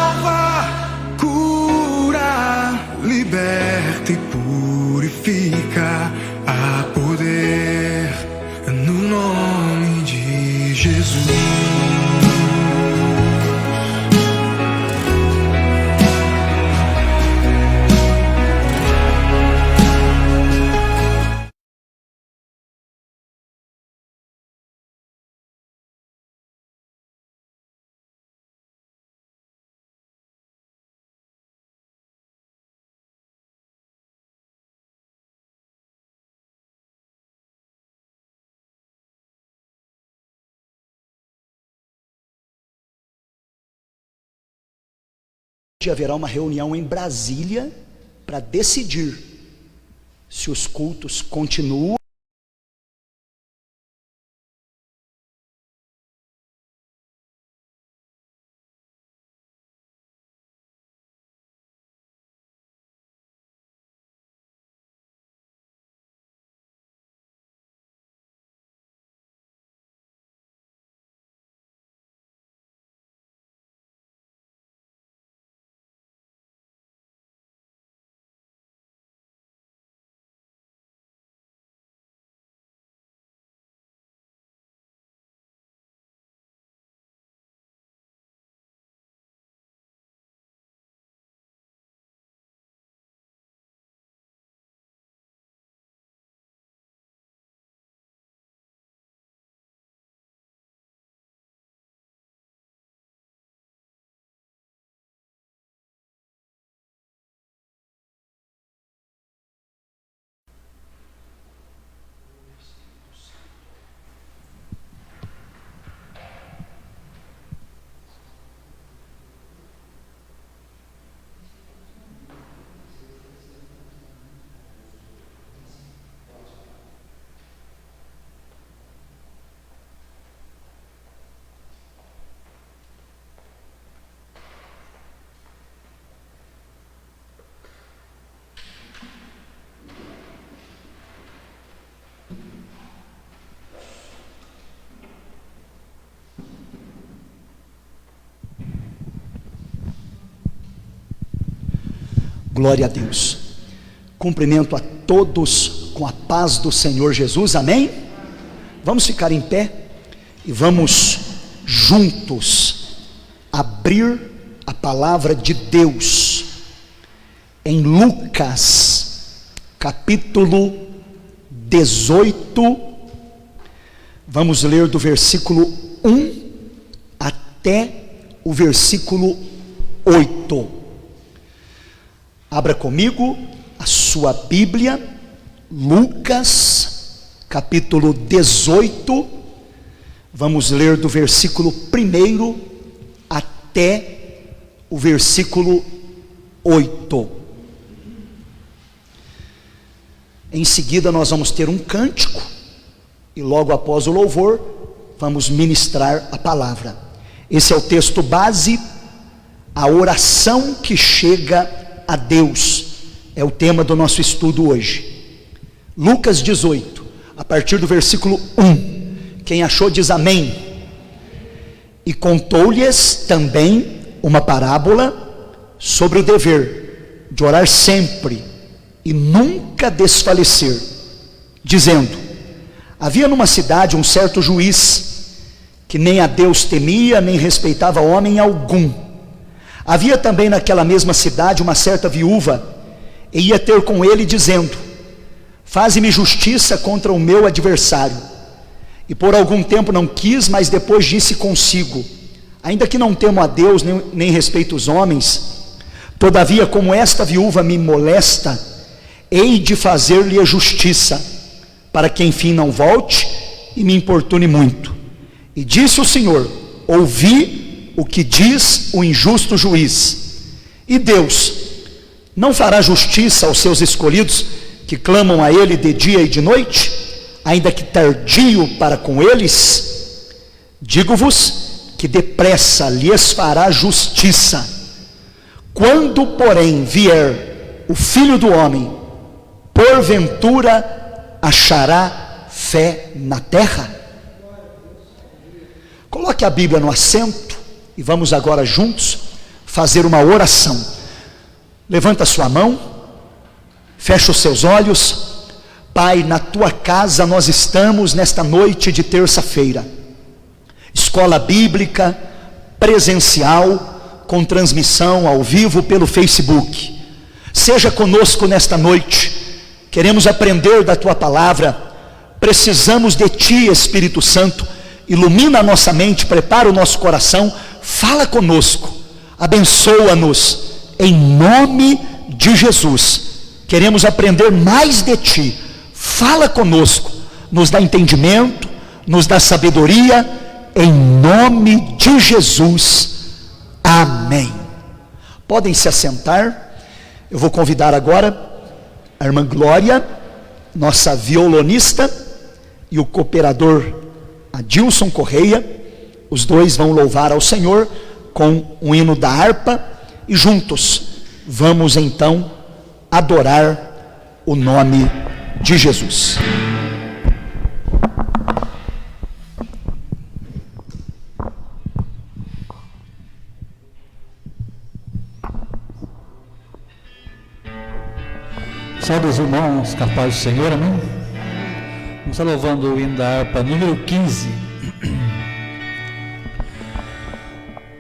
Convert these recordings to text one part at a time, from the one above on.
salva, cura, liberta e purifica. Há poder no nome de Jesus. Haverá uma reunião em Brasília para decidir se os cultos continuam Glória a Deus. Cumprimento a todos com a paz do Senhor Jesus, amém? Vamos ficar em pé e vamos juntos abrir a palavra de Deus em Lucas, capítulo 18. Vamos ler do versículo 1 até o versículo 8. Abra comigo a sua Bíblia, Lucas, capítulo 18, vamos ler do versículo 1 até o versículo 8. Em seguida nós vamos ter um cântico, e logo após o louvor, vamos ministrar a palavra. Esse é o texto base, a oração que chega a Deus, é o tema do nosso estudo hoje. Lucas 18, a partir do versículo 1. Quem achou diz amém. E contou-lhes também uma parábola sobre o dever de orar sempre e nunca desfalecer, dizendo: havia numa cidade um certo juiz, que nem a Deus temia, nem respeitava homem algum. Havia também naquela mesma cidade uma certa viúva, e ia ter com ele dizendo: faze-me justiça contra o meu adversário. E por algum tempo não quis, mas depois disse consigo: ainda que não temo a Deus, nem respeito os homens, todavia como esta viúva me molesta, hei de fazer-lhe a justiça, para que enfim não volte e me importune muito. E disse o Senhor: ouvi o que diz o injusto juiz. E Deus não fará justiça aos seus escolhidos, que clamam a Ele de dia e de noite, ainda que tardio para com eles? Digo-vos que depressa lhes fará justiça. Quando, porém, vier o Filho do Homem, porventura achará fé na terra? Coloque a Bíblia no assento e vamos agora juntos fazer uma oração. Levanta a sua mão, fecha os seus olhos. Pai, na tua casa nós estamos nesta noite de terça-feira. Escola bíblica, presencial, com transmissão ao vivo pelo Facebook. Seja conosco nesta noite. Queremos aprender da tua palavra. Precisamos de ti, Espírito Santo. Ilumina a nossa mente, prepara o nosso coração. Fala conosco, abençoa-nos, em nome de Jesus. Queremos aprender mais de ti. Fala conosco, nos dá entendimento, nos dá sabedoria, em nome de Jesus, amém. Podem se assentar. Eu vou convidar agora a irmã Glória, nossa violonista, e o cooperador Adilson Correia. Os dois vão louvar ao Senhor com um hino da harpa, e juntos vamos então adorar o nome de Jesus. Salve os irmãos, capaz do Senhor, amém? Vamos estar louvando o hino da harpa número 15.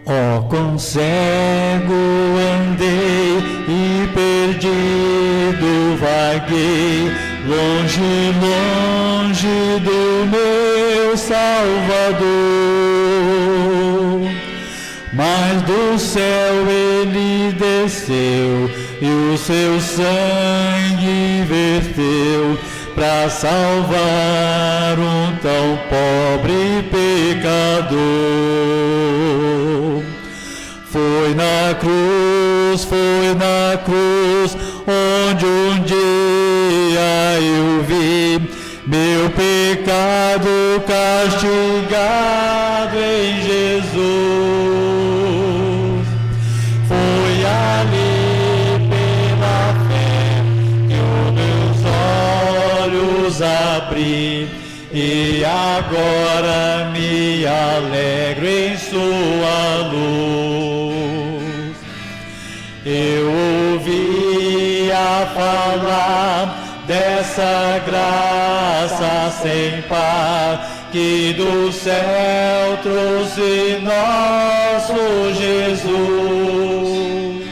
Ó, quão cego andei e perdido vaguei, longe, longe do meu Salvador. Mas do céu ele desceu e o seu sangue verteu para salvar um tão pobre pecador. Foi na cruz, onde um dia eu vi meu pecado castigado em Jesus. Foi ali pela fé que os meus olhos abri, e agora me alegro em sua luz. Eu ouvia falar dessa graça sem par que do céu trouxe nosso Jesus.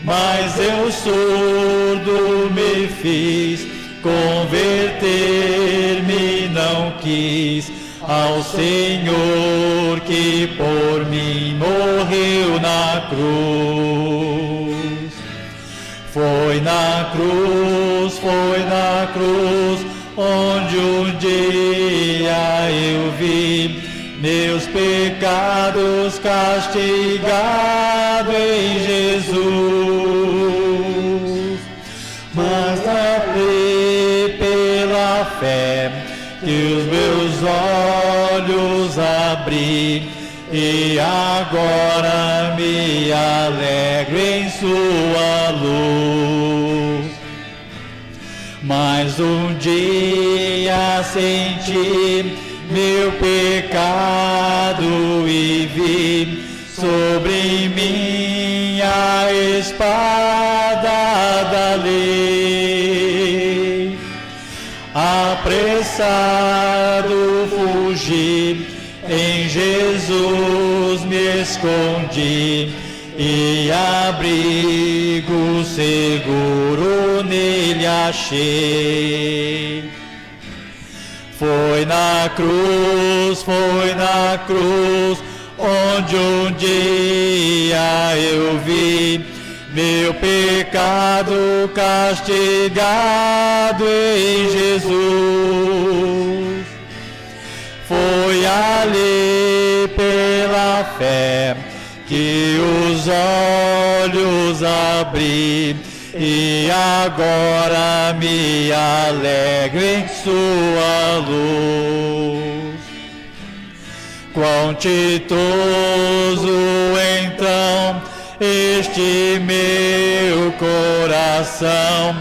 Mas eu surdo me fiz, converter-me não quis ao Senhor que por mim morreu na cruz. Foi na cruz, onde um dia eu vi meus pecados castigados em Jesus. Mas ali pela fé que os meus olhos abri, e agora me alegro em sua luz. Mas um dia senti meu pecado e vi sobre mim a espada da lei. Apressado fugi, em Jesus me escondi, e abrigo seguro nele achei. Foi na cruz, onde um dia eu vi meu pecado castigado em Jesus. Foi ali pela fé que os olhos abri, e agora me alegro em sua luz. Quão ditoso então este meu coração,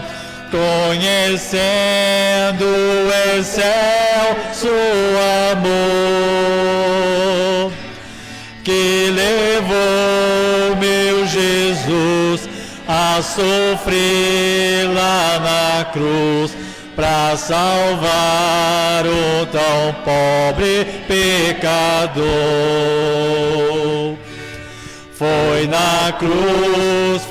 conhecendo o excelso amor que levou meu Jesus a sofrer lá na cruz, para salvar o tão pobre pecador. Foi na cruz,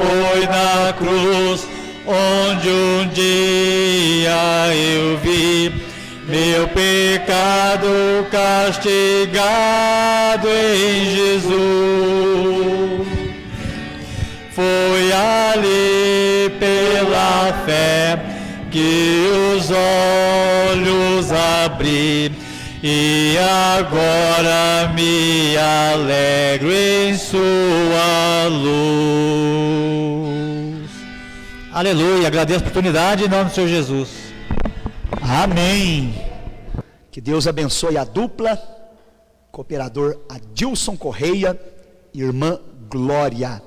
onde um dia eu vi meu pecado castigado em Jesus. Foi ali pela fé que os olhos abri, e agora me alegro em sua luz. Aleluia, agradeço a oportunidade em nome do Senhor Jesus. Amém. Que Deus abençoe a dupla, cooperador Adilson Correia e irmã Glória.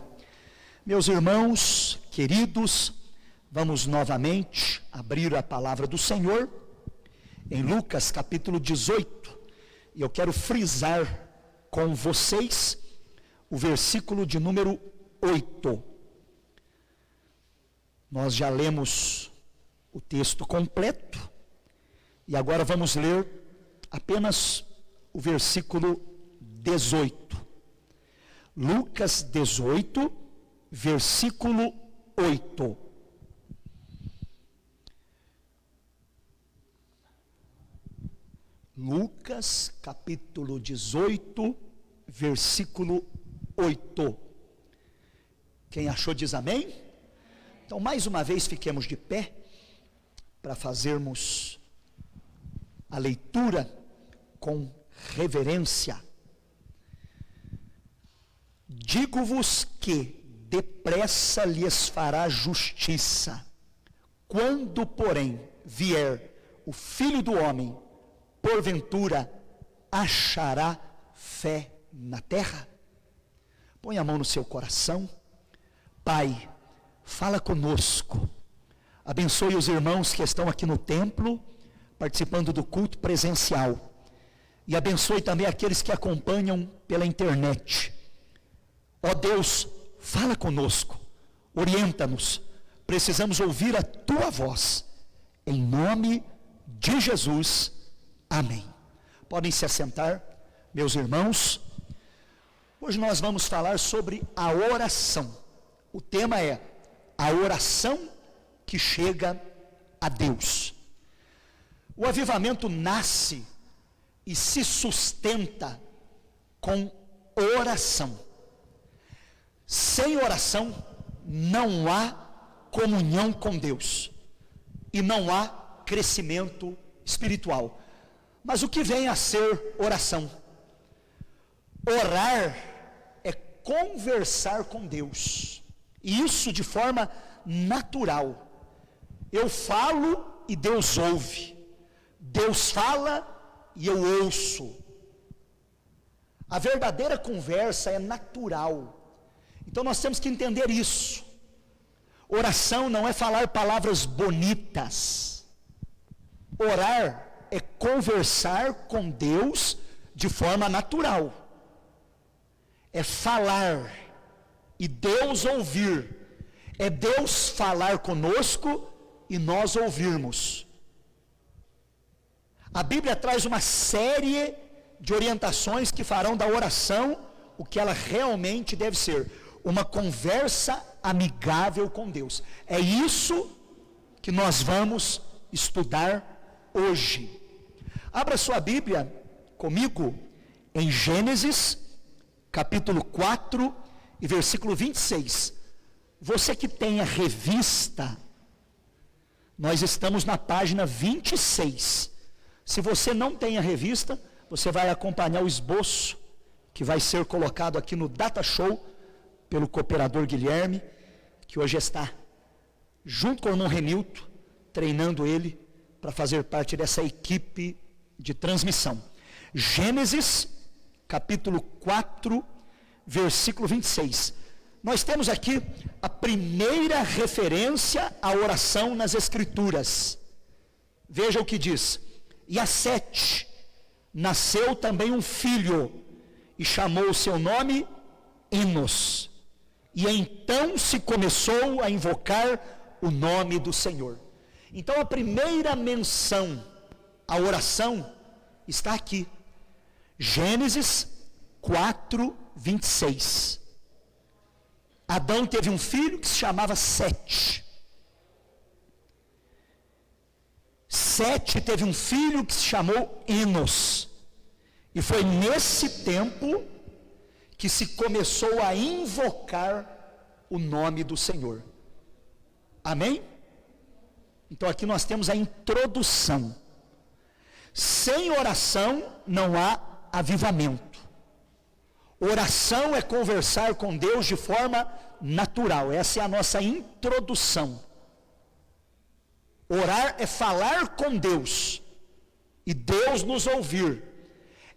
Meus irmãos queridos, vamos novamente abrir a palavra do Senhor em Lucas capítulo 18, e eu quero frisar com vocês o versículo de número 8. Nós já lemos o texto completo, e agora vamos ler apenas o versículo 18. Lucas 18, versículo 8. Lucas capítulo 18, versículo 8. Quem achou diz amém? Então, mais uma vez, fiquemos de pé para fazermos a leitura com reverência. Digo-vos que depressa lhes fará justiça. Quando, porém, vier o Filho do Homem, porventura achará fé na terra? Põe a mão no seu coração. Pai, fala conosco. Abençoe os irmãos que estão aqui no templo, participando do culto presencial. E abençoe também aqueles que acompanham pela internet. Ó Deus, fala conosco, orienta-nos, precisamos ouvir a tua voz, em nome de Jesus, amém. Podem se assentar, meus irmãos. Hoje nós vamos falar sobre a oração. O tema é a oração que chega a Deus. O avivamento nasce e se sustenta com oração. Sem oração, não há comunhão com Deus, e não há crescimento espiritual. Mas o que vem a ser oração? Orar é conversar com Deus, e isso de forma natural. Eu falo e Deus ouve, Deus fala e eu ouço. A verdadeira conversa é natural. Então nós temos que entender isso. Oração não é falar palavras bonitas. Orar é conversar com Deus de forma natural. É falar e Deus ouvir. É Deus falar conosco e nós ouvirmos. A Bíblia traz uma série de orientações que farão da oração o que ela realmente deve ser. Uma conversa amigável com Deus. É isso que nós vamos estudar hoje. Abra sua Bíblia comigo em Gênesis, capítulo 4 e versículo 26. Você que tem a revista, nós estamos na página 26. Se você não tem a revista, você vai acompanhar o esboço que vai ser colocado aqui no Data Show pelo cooperador Guilherme, que hoje está junto com o irmão Renilton, treinando ele para fazer parte dessa equipe de transmissão. Gênesis, capítulo 4, versículo 26. Nós temos aqui a primeira referência à oração nas Escrituras. Veja o que diz: e a Sete nasceu também um filho, e chamou o seu nome Enos. E então se começou a invocar o nome do Senhor. Então a primeira menção à oração está aqui. Gênesis 4, 26. Adão teve um filho que se chamava Sete. Sete teve um filho que se chamou Enos. E foi nesse tempo que se começou a invocar o nome do Senhor. Amém? Então aqui nós temos a introdução. Sem oração não há avivamento. Oração é conversar com Deus de forma natural. Essa é a nossa introdução. Orar é falar com Deus e Deus nos ouvir.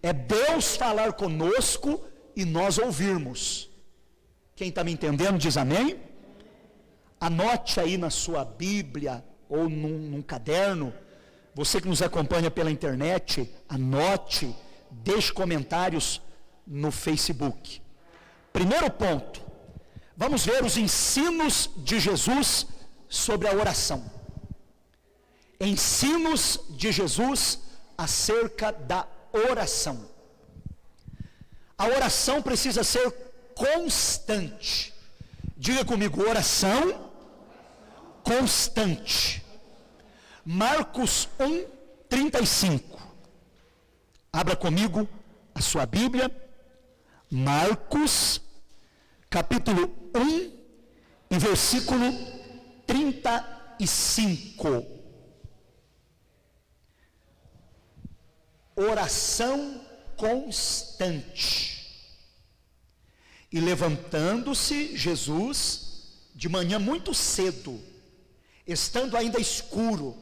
É Deus falar conosco e nós ouvirmos. Quem está me entendendo diz amém? Anote aí na sua Bíblia ou num caderno. Você que nos acompanha pela internet, anote, deixe comentários no Facebook. Primeiro ponto, vamos ver os ensinos de Jesus sobre a oração. Ensinos de Jesus acerca da oração. A oração precisa ser constante. Diga comigo, oração constante. Marcos 1, 35. Abra comigo a sua Bíblia. Marcos, capítulo 1, e versículo 35. Oração constante. E levantando-se Jesus, de manhã muito cedo, estando ainda escuro,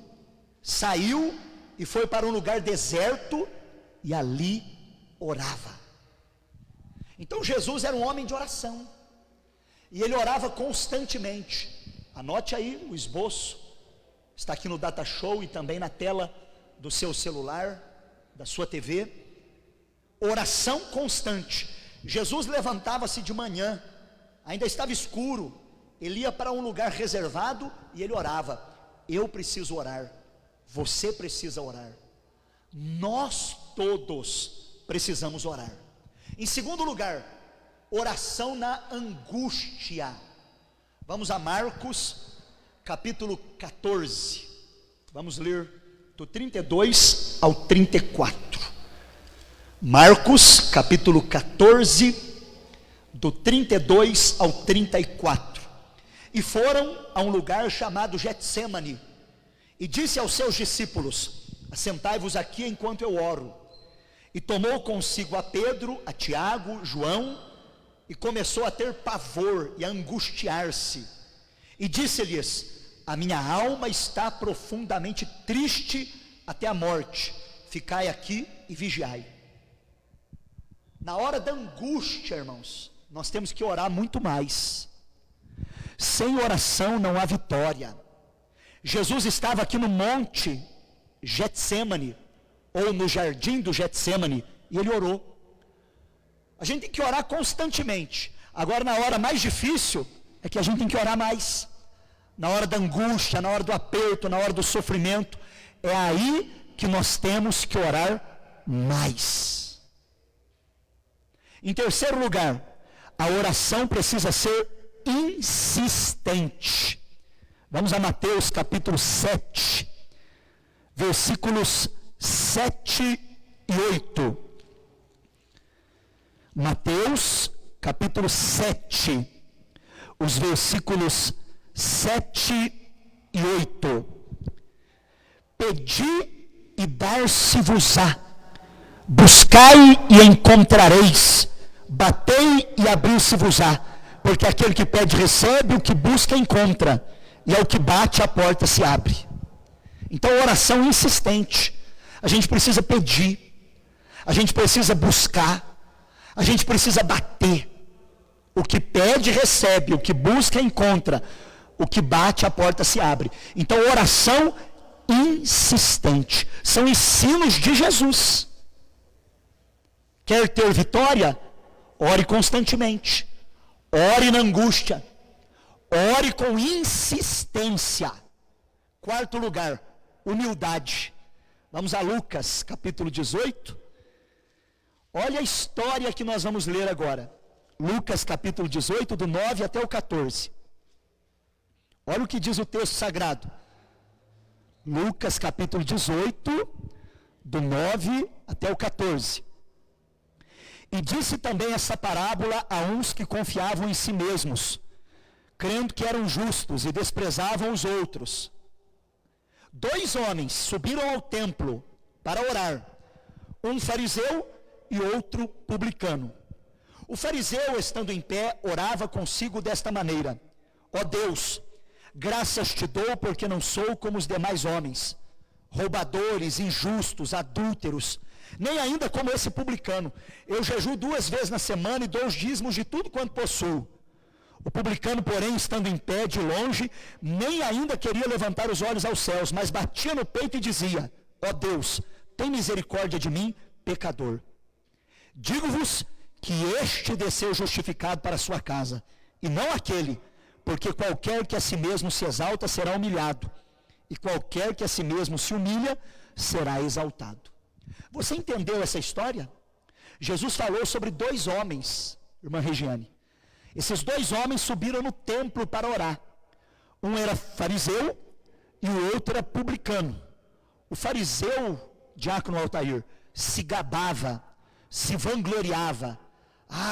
saiu e foi para um lugar deserto e ali orava. Então Jesus era um homem de oração e ele orava constantemente. Anote aí o esboço, está aqui no Data Show e também na tela do seu celular, da sua TV. Oração constante. Jesus levantava-se de manhã, ainda estava escuro, ele ia para um lugar reservado e ele orava. Eu preciso orar, você precisa orar, nós todos precisamos orar. Em segundo lugar, oração na angústia. Vamos a Marcos, capítulo 14, vamos ler do 32 ao 34. Marcos, capítulo 14, do 32 ao 34. E foram a um lugar chamado Getsemane, e disse aos seus discípulos: assentai-vos aqui enquanto eu oro. E tomou consigo a Pedro, a Tiago, João, e começou a ter pavor e a angustiar-se. E disse-lhes: a minha alma está profundamente triste até a morte, ficai aqui e vigiai. Na hora da angústia, irmãos, nós temos que orar muito mais. Sem oração não há vitória. Jesus estava aqui no monte Getsemane, ou no jardim do Getsemane, e ele orou. A gente tem que orar constantemente. Agora, na hora mais difícil, é que a gente tem que orar mais. Na hora da angústia, na hora do aperto, na hora do sofrimento, é aí que nós temos que orar mais. Em terceiro lugar, a oração precisa ser insistente. Vamos a Mateus capítulo 7, versículos 7 e 8. Mateus capítulo 7, os versículos 7 e 8. Pedi e dar-se-vos-á, buscai e encontrareis, batei e abrir-se-vos-á, porque aquele que pede recebe, o que busca encontra, e ao que bate a porta se abre. Então, oração insistente. A gente precisa pedir, a gente precisa buscar, a gente precisa bater. O que pede recebe, o que busca encontra, o que bate a porta se abre. Então, oração insistente. São ensinos de Jesus. Quer ter vitória? ore constantemente, ore na angústia, ore com insistência. Quarto lugar, humildade. Vamos a Lucas, capítulo 18. Olha a história que nós vamos ler agora. Lucas, capítulo 18, do 9 até o 14. Olha o que diz o texto sagrado. Lucas, capítulo 18, do 9 até o 14. E disse também essa parábola a uns que confiavam em si mesmos, crendo que eram justos e desprezavam os outros. 2 homens subiram ao templo para orar, um fariseu e outro publicano. O fariseu, estando em pé, orava consigo desta maneira: ó Deus, graças te dou porque não sou como os demais homens, roubadores, injustos, adúlteros, nem ainda como esse publicano. Eu jejuo 2 vezes na semana e dou os dízimos de tudo quanto possuo. O publicano, porém, estando em pé de longe, nem ainda queria levantar os olhos aos céus, mas batia no peito e dizia: ó Deus, tem misericórdia de mim, pecador. Digo-vos que este desceu justificado para a sua casa, e não aquele, porque qualquer que a si mesmo se exalta será humilhado, e qualquer que a si mesmo se humilha será exaltado. Você entendeu essa história? Jesus falou sobre 2 homens, irmã Regiane. Esses 2 homens subiram no templo para orar. Um era fariseu e o outro era publicano. O fariseu, diácono Altair, se gabava, se vangloriava.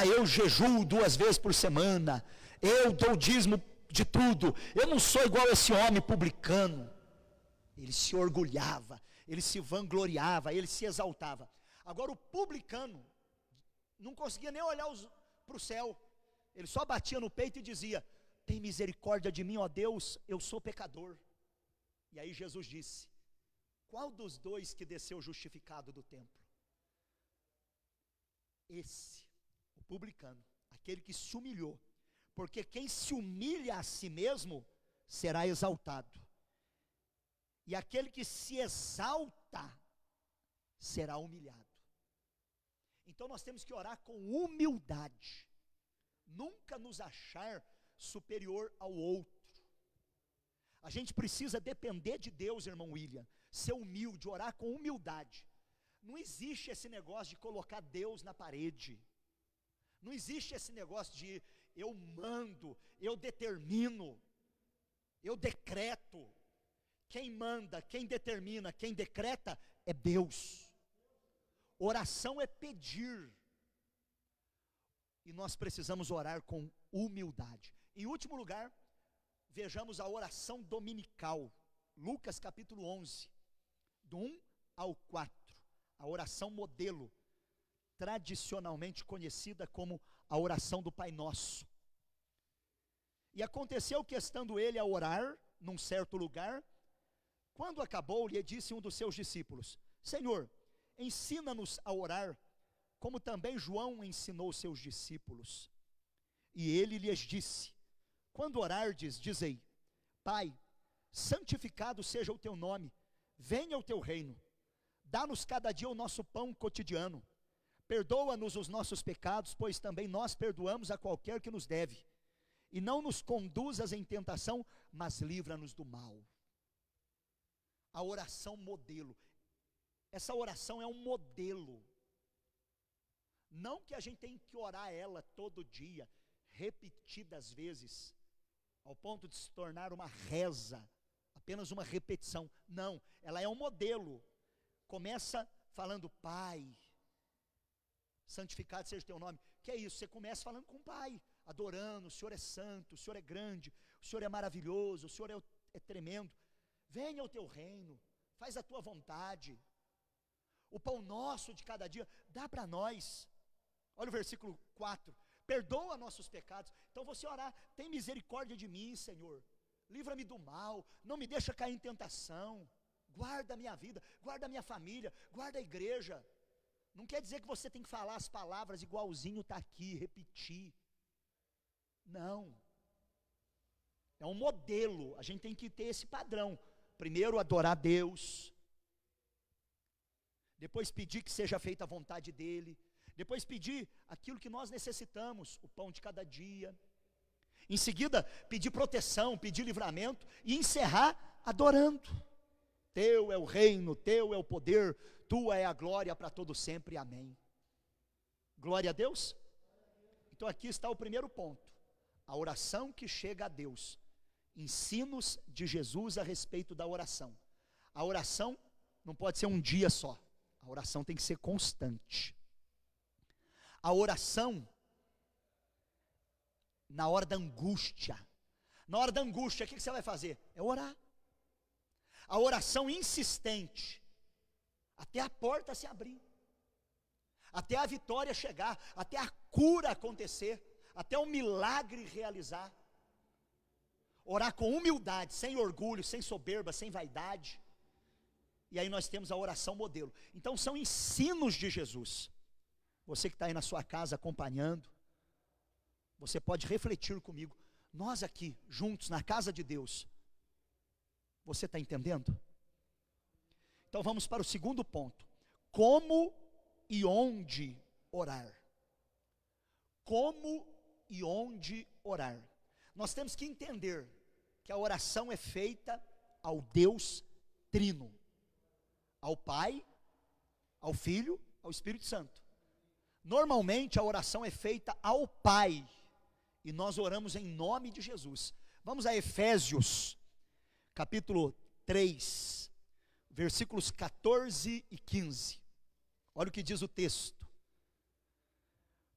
Eu jejuo 2 vezes por semana, eu dou dízimo de tudo, eu não sou igual esse homem publicano. Ele se orgulhava, ele se vangloriava, ele se exaltava. Agora o publicano não conseguia nem olhar para o céu, ele só batia no peito e dizia: tem misericórdia de mim, ó Deus, eu sou pecador. E aí Jesus disse: qual dos 2 que desceu justificado do templo? Esse, o publicano, aquele que se humilhou, porque quem se humilha a si mesmo será exaltado, e aquele que se exalta será humilhado. Então nós temos que orar com humildade, nunca nos achar superior ao outro. A gente precisa depender de Deus, irmão William, ser humilde, orar com humildade. Não existe esse negócio de colocar Deus na parede, não existe esse negócio de eu mando, eu determino, eu decreto. Quem manda, quem determina, quem decreta é Deus. Oração é pedir, e nós precisamos orar com humildade. Em último lugar, vejamos a oração dominical, Lucas capítulo 11, do 1 ao 4, a oração modelo, tradicionalmente conhecida como a oração do Pai Nosso. E aconteceu que, estando ele a orar num certo lugar, quando acabou, lhe disse um dos seus discípulos: Senhor, ensina-nos a orar, como também João ensinou seus discípulos. E ele lhes disse: quando orardes, dizei: Pai, santificado seja o teu nome, venha o teu reino, dá-nos cada dia o nosso pão cotidiano, perdoa-nos os nossos pecados, pois também nós perdoamos a qualquer que nos deve, e não nos conduzas em tentação, mas livra-nos do mal. A oração modelo, essa oração é um modelo, não que a gente tem que orar ela todo dia, repetidas vezes, ao ponto de se tornar uma reza, apenas uma repetição. Não, ela é um modelo. Começa falando: Pai, santificado seja o teu nome. Que é isso? Você começa falando com o Pai, adorando: o Senhor é santo, o Senhor é grande, o Senhor é maravilhoso, o Senhor é tremendo. Venha o teu reino, faz a tua vontade. O pão nosso de cada dia, dá para nós. Olha o versículo 4. Perdoa nossos pecados. Então você orar: tem misericórdia de mim, Senhor, livra-me do mal, não me deixa cair em tentação, guarda a minha vida, guarda a minha família, guarda a igreja. Não quer dizer que você tem que falar as palavras igualzinho está aqui, repetir. Não. É um modelo, a gente tem que ter esse padrão. Primeiro adorar a Deus, depois pedir que seja feita a vontade dEle, Depois pedir aquilo que nós necessitamos, o pão de cada dia. Em seguida, pedir proteção, pedir livramento e encerrar adorando. Teu é o reino, teu é o poder, tua é a glória para todo sempre, amém. Glória a Deus. Então aqui está o primeiro ponto, a oração que chega a Deus, ensinos de Jesus a respeito da oração. A oração não pode ser um dia só, a oração tem que ser constante. A oração na hora da angústia, o que você vai fazer? É orar. A oração insistente, até a porta se abrir, até a vitória chegar, até a cura acontecer, até o milagre realizar. Orar com humildade, sem orgulho, sem soberba, sem vaidade. E aí nós temos a oração modelo. Então são ensinos de Jesus. Você que está aí na sua casa acompanhando, você pode refletir comigo. Nós aqui, juntos, na casa de Deus, você está entendendo? Então vamos para o segundo ponto. Como e onde orar? Como e onde orar? Nós temos que entender que a oração é feita ao Deus Trino, ao Pai, ao Filho, ao Espírito Santo. Normalmente a oração é feita ao Pai, e nós oramos em nome de Jesus. Vamos a Efésios, capítulo 3, versículos 14 e 15. Olha o que diz o texto.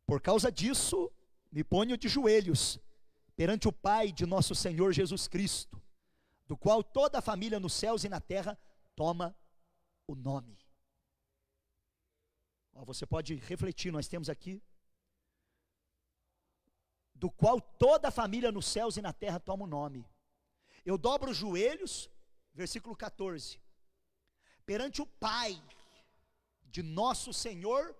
Por causa disso, me ponho de joelhos perante o Pai de nosso Senhor Jesus Cristo, do qual toda a família nos céus e na terra toma o nome. Você pode refletir, nós temos aqui, do qual toda a família nos céus e na terra toma o nome. Eu dobro os joelhos, versículo 14, perante o Pai de nosso Senhor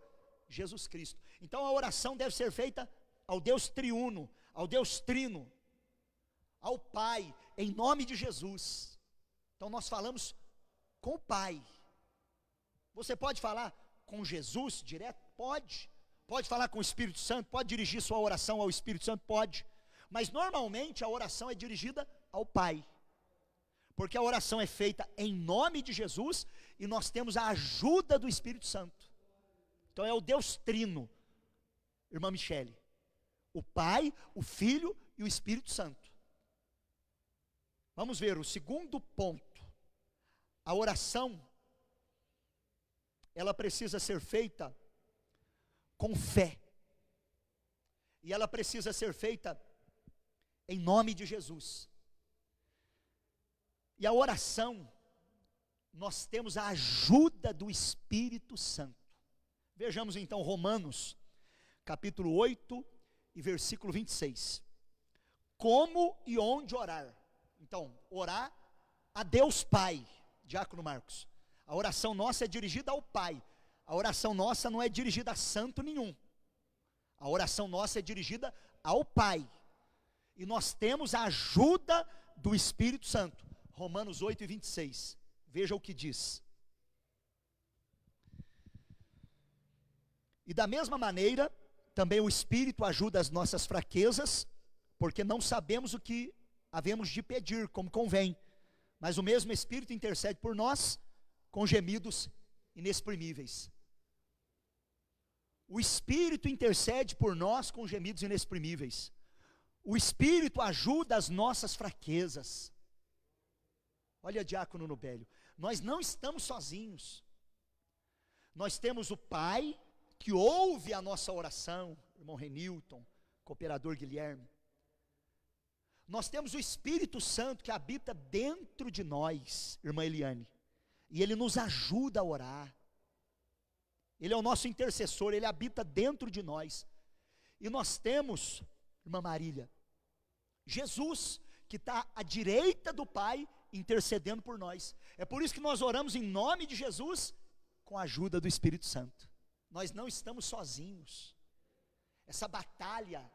Jesus Cristo. Então a oração deve ser feita ao Deus triuno, ao Deus trino, ao Pai, em nome de Jesus. Então nós falamos com o Pai. Você pode falar com Jesus direto? Pode. Pode falar com o Espírito Santo? Pode dirigir sua oração ao Espírito Santo? Pode. Mas normalmente a oração é dirigida ao Pai, porque a oração é feita em nome de Jesus, e nós temos a ajuda do Espírito Santo. Então é o Deus trino, irmã Michele, o Pai, o Filho e o Espírito Santo. Vamos ver o segundo ponto. A oração, ela precisa ser feita com fé, e ela precisa ser feita em nome de Jesus. E a oração, nós temos a ajuda do Espírito Santo. Vejamos então Romanos, capítulo 8 e versículo 26. Como e onde orar? Então, orar a Deus Pai, Diácono Marcos. A oração nossa é dirigida ao Pai. A oração nossa não é dirigida a santo nenhum. A oração nossa é dirigida ao Pai. E nós temos a ajuda do Espírito Santo. Romanos 8 e 26. Veja o que diz. E da mesma maneira, também o Espírito ajuda as nossas fraquezas, porque não sabemos o que havemos de pedir, como convém. Mas o mesmo Espírito intercede por nós, com gemidos inexprimíveis. O Espírito intercede por nós com gemidos inexprimíveis. O Espírito ajuda as nossas fraquezas. Olha, Diácono Nubélio, nós não estamos sozinhos. Nós temos o Pai, que ouve a nossa oração, irmão Renilton, cooperador Guilherme. Nós temos o Espírito Santo que habita dentro de nós, irmã Eliane, e ele nos ajuda a orar. Ele é o nosso intercessor, ele habita dentro de nós. E nós temos, irmã Marília, Jesus, que está à direita do Pai, intercedendo por nós. É por isso que nós oramos em nome de Jesus, com a ajuda do Espírito Santo. Nós não estamos sozinhos. Essa batalha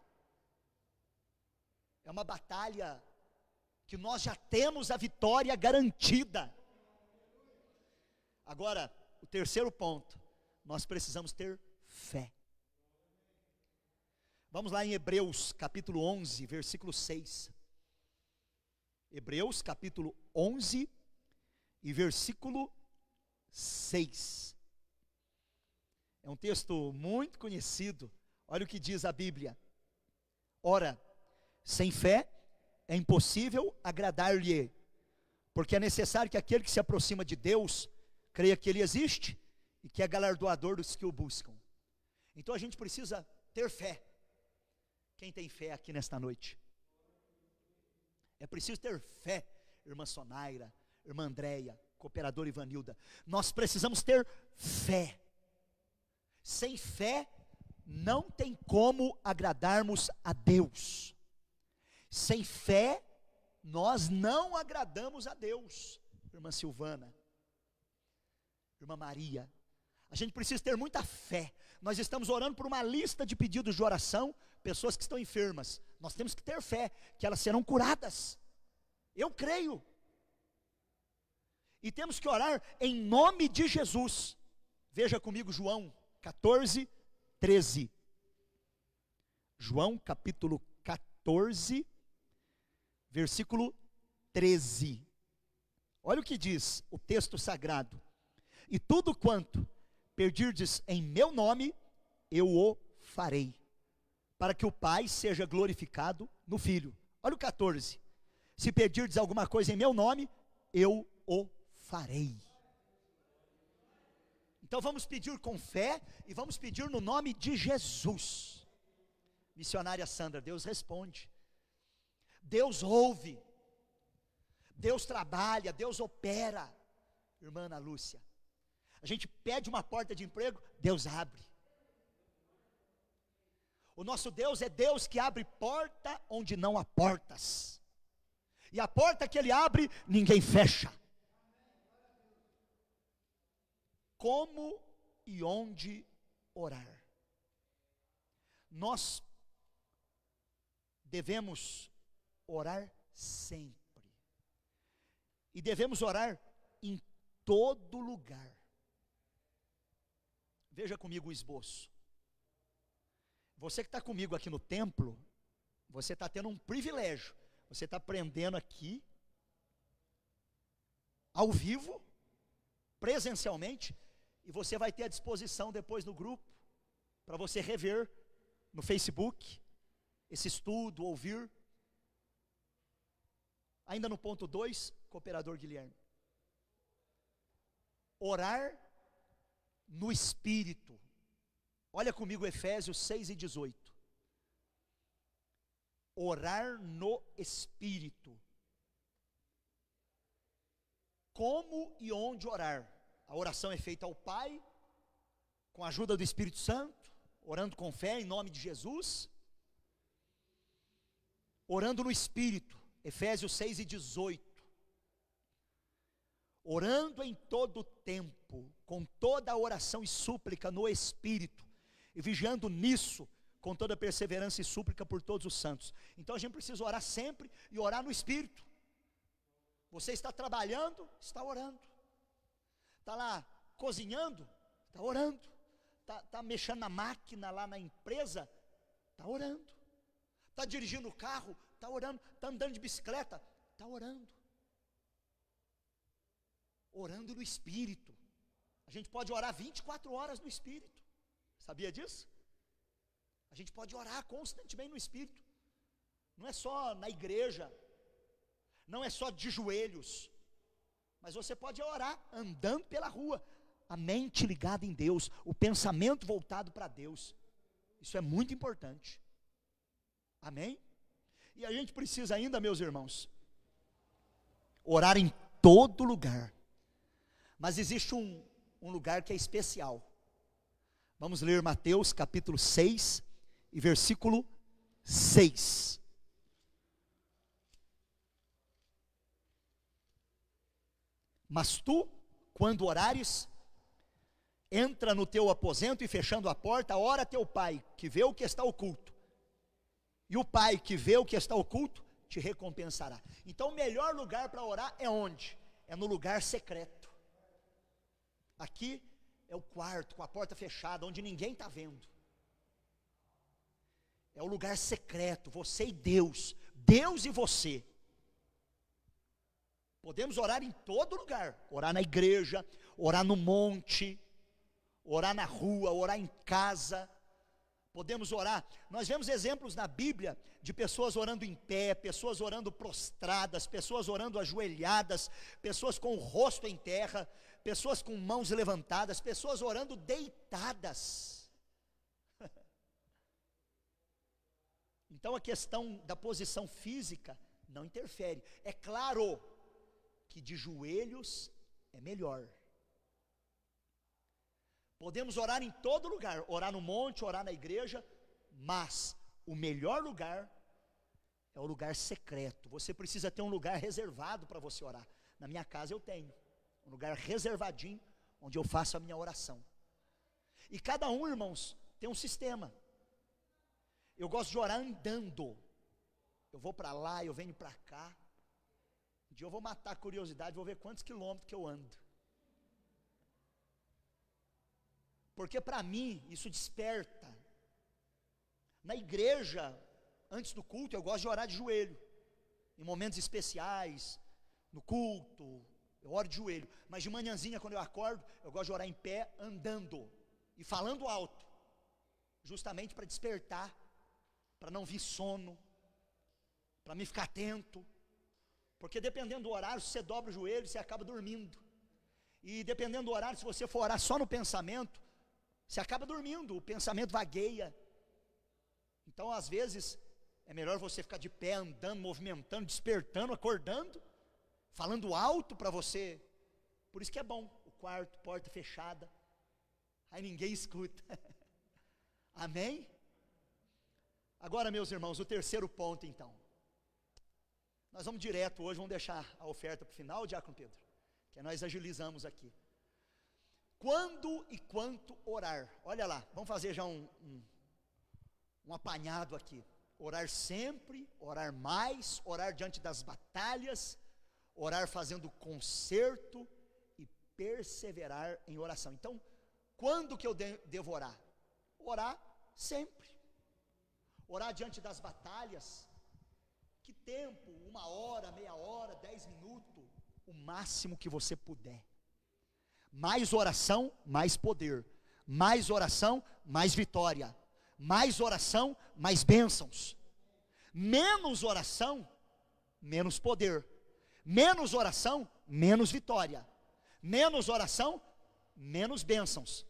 é uma batalha que nós já temos a vitória garantida. Agora, o terceiro ponto, nós precisamos ter fé. Vamos lá em Hebreus capítulo 11, versículo 6. Hebreus capítulo 11 e versículo 6. É um texto muito conhecido. Olha o que diz a Bíblia. Ora, sem fé é impossível agradar-lhe, porque é necessário que aquele que se aproxima de Deus creia que Ele existe e que é galardoador dos que o buscam. Então a gente precisa ter fé. Quem tem fé aqui nesta noite? É preciso ter fé, irmã Sonaira, irmã Andréia, cooperadora Ivanilda. Nós precisamos ter fé. Sem fé, não tem como agradarmos a Deus. Sem fé, nós não agradamos a Deus. Irmã Silvana, irmã Maria, a gente precisa ter muita fé. Nós estamos orando por uma lista de pedidos de oração, pessoas que estão enfermas. Nós temos que ter fé, que elas serão curadas. Eu creio. E temos que orar em nome de Jesus. Veja comigo João 14, 13. João capítulo 14, versículo 13. Olha o que diz o texto sagrado. E tudo quanto pedirdes em meu nome, eu o farei, para que o Pai seja glorificado no Filho. Olha o 14. Se pedirdes alguma coisa em meu nome, eu o farei. Então vamos pedir com fé e vamos pedir no nome de Jesus. Missionária Sandra, Deus responde. Deus ouve. Deus trabalha, Deus opera. Irmã Ana Lúcia, a gente pede uma porta de emprego, Deus abre. O nosso Deus é Deus que abre porta onde não há portas. E a porta que Ele abre, ninguém fecha. Como e onde orar? Nós devemos orar sempre. E devemos orar em todo lugar. Veja comigo o esboço. Você que está comigo aqui no templo, você está tendo um privilégio. Você está aprendendo aqui, ao vivo, presencialmente, e você vai ter à disposição depois no grupo, para você rever no Facebook, esse estudo, ouvir. Ainda no ponto 2, cooperador Guilherme. Orar no Espírito. Olha comigo Efésios 6 e 18. Orar no Espírito. Como e onde orar? A oração é feita ao Pai, com a ajuda do Espírito Santo, orando com fé em nome de Jesus. Orando no Espírito, Efésios 6 e 18. Orando em todo tempo, com toda a oração e súplica no Espírito, e vigiando nisso, com toda perseverança e súplica por todos os santos. Então a gente precisa orar sempre e orar no Espírito. Você está trabalhando, está orando. Está lá cozinhando, está orando. Está mexendo na máquina lá na empresa, está orando. Está dirigindo o carro, está orando. Está andando de bicicleta, está orando. Orando no Espírito. A gente pode orar 24 horas no Espírito. Sabia disso? A gente pode orar constantemente no Espírito. Não é só na igreja, não é só de joelhos, mas você pode orar andando pela rua, a mente ligada em Deus, o pensamento voltado para Deus. Isso é muito importante. Amém? E a gente precisa ainda, meus irmãos, orar em todo lugar. Mas existe um lugar que é especial. Vamos ler Mateus capítulo 6 e versículo 6. Mas tu, quando orares, entra no teu aposento e fechando a porta, ora a teu pai, que vê o que está oculto. E o pai que vê o que está oculto, te recompensará. Então o melhor lugar para orar é onde? É no lugar secreto. Aqui é o quarto, com a porta fechada, onde ninguém está vendo. É o lugar secreto, você e Deus, Deus e você. Podemos orar em todo lugar, orar na igreja, orar no monte, orar na rua, orar em casa. Podemos orar, nós vemos exemplos na Bíblia de pessoas orando em pé, pessoas orando prostradas, pessoas orando ajoelhadas, pessoas com o rosto em terra, pessoas com mãos levantadas, pessoas orando deitadas. Então a questão da posição física não interfere. É claro que de joelhos é melhor. Podemos orar em todo lugar, orar no monte, orar na igreja, mas o melhor lugar é o lugar secreto. Você precisa ter um lugar reservado para você orar. Na minha casa eu tenho um lugar reservadinho, onde eu faço a minha oração. E cada um, irmãos, tem um sistema. Eu gosto de orar andando. Eu vou para lá, eu venho para cá. Um dia eu vou matar a curiosidade, vou ver quantos quilômetros que eu ando. Porque para mim, isso desperta. Na igreja, antes do culto, eu gosto de orar de joelho. Em momentos especiais, no culto, eu oro de joelho. Mas de manhãzinha, quando eu acordo, eu gosto de orar em pé, andando. E falando alto. Justamente para despertar, para não vir sono, para me ficar atento. Porque dependendo do horário, se você dobra o joelho, você acaba dormindo. E dependendo do horário, se você for orar só no pensamento, você acaba dormindo, o pensamento vagueia. Então às vezes é melhor você ficar de pé, andando, movimentando, despertando, acordando, falando alto para você. Por isso que é bom, o quarto, porta fechada, aí ninguém escuta. Amém? Agora, meus irmãos, o terceiro ponto então. Nós vamos direto hoje, vamos deixar a oferta para o final, Diácono Pedro, que nós agilizamos aqui. Quando e quanto orar? Olha lá, vamos fazer já um apanhado aqui. Orar sempre, orar mais, orar diante das batalhas, orar fazendo concerto e perseverar em oração. Então, quando que eu devo orar? Orar sempre. Orar diante das batalhas. Que tempo? 1 hora, meia hora, 10 minutos, o máximo que você puder. Mais oração, mais poder. Mais oração, mais vitória. Mais oração, mais bênçãos. Menos oração, menos poder. Menos oração, menos vitória. Menos oração, menos bênçãos.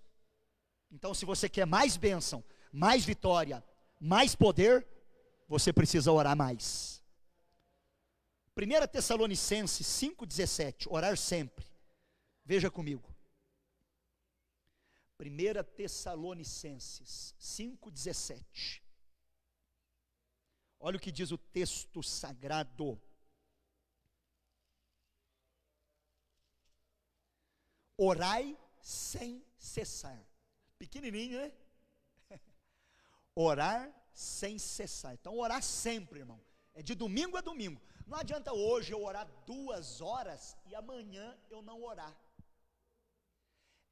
Então, se você quer mais bênção, mais vitória, mais poder, você precisa orar mais. 1 Tessalonicenses 5,17, orar sempre. Veja comigo. 1 Tessalonicenses 5,17. Olha o que diz o texto sagrado. Orai sem cessar. Pequenininho, né? Orar sem cessar. Então orar sempre, irmão. É de domingo a domingo. Não adianta hoje eu orar 2 horas e amanhã eu não orar.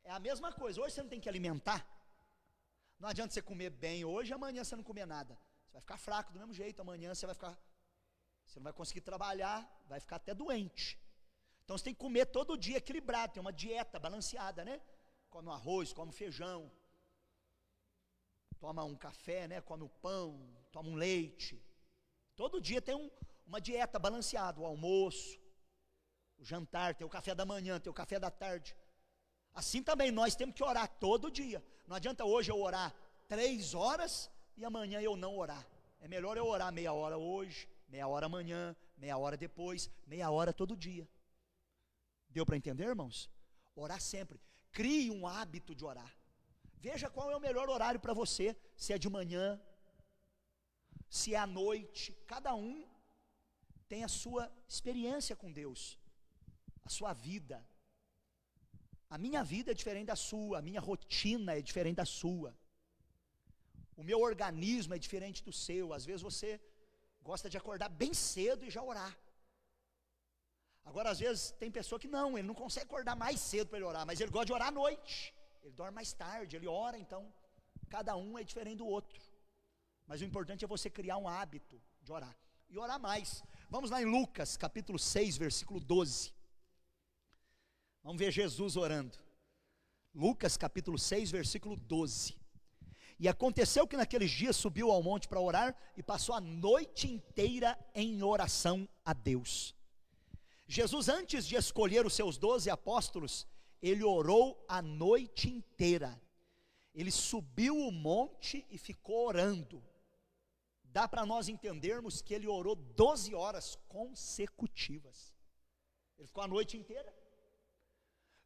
É a mesma coisa, hoje você não tem que alimentar. Não adianta você comer bem hoje e amanhã você não comer nada. Você vai ficar fraco do mesmo jeito, amanhã você não vai conseguir trabalhar, vai ficar até doente. Então você tem que comer todo dia equilibrado, tem uma dieta balanceada, né? Come um arroz, come um feijão, toma um café, né? Come um pão, toma um leite. Todo dia tem uma dieta balanceada, o almoço, o jantar, tem o café da manhã, tem o café da tarde. Assim também nós temos que orar todo dia. Não adianta hoje eu orar 3 horas e amanhã eu não orar. É melhor eu orar meia hora hoje, meia hora amanhã, meia hora depois, meia hora todo dia. Deu para entender, irmãos? Orar sempre. Crie um hábito de orar. Veja qual é o melhor horário para você, se é de manhã, se é à noite. Cada um tem a sua experiência com Deus, a sua vida. A minha vida é diferente da sua, a minha rotina é diferente da sua. O meu organismo é diferente do seu. Às vezes você gosta de acordar bem cedo e já orar. Agora, às vezes, tem pessoa que não, ele não consegue acordar mais cedo para ele orar, mas ele gosta de orar à noite. Ele dorme mais tarde, ele ora, então, cada um é diferente do outro. Mas o importante é você criar um hábito de orar. E orar mais. Vamos lá em Lucas, capítulo 6, versículo 12. Vamos ver Jesus orando. Lucas, capítulo 6, versículo 12. E aconteceu que naqueles dias subiu ao monte para orar e passou a noite inteira em oração a Deus. Jesus, antes de escolher os seus 12 apóstolos, ele orou a noite inteira. Ele subiu o monte e ficou orando. Dá para nós entendermos que ele orou 12 horas consecutivas. Ele ficou a noite inteira.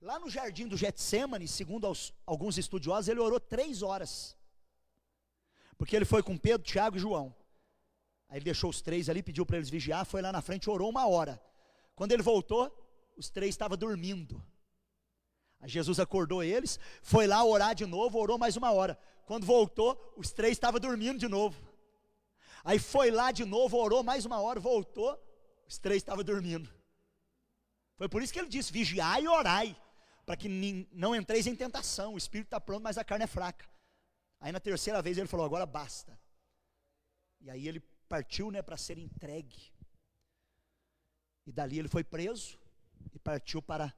Lá no jardim do Getsêmani, segundo alguns estudiosos, ele orou 3 horas. Porque ele foi com Pedro, Tiago e João. Aí ele deixou os 3 ali, pediu para eles vigiar, foi lá na frente e orou 1 hora. Quando ele voltou, os 3 estavam dormindo. Aí Jesus acordou eles, foi lá orar de novo, orou mais 1 hora. Quando voltou, os 3 estavam dormindo de novo. Aí foi lá de novo, orou mais 1 hora, voltou, os 3 estavam dormindo. Foi por isso que ele disse: vigiai e orai, para que não entreis em tentação. O espírito está pronto, mas a carne é fraca. Aí na terceira vez ele falou: agora basta. E aí ele partiu, para ser entregue. E dali ele foi preso e partiu para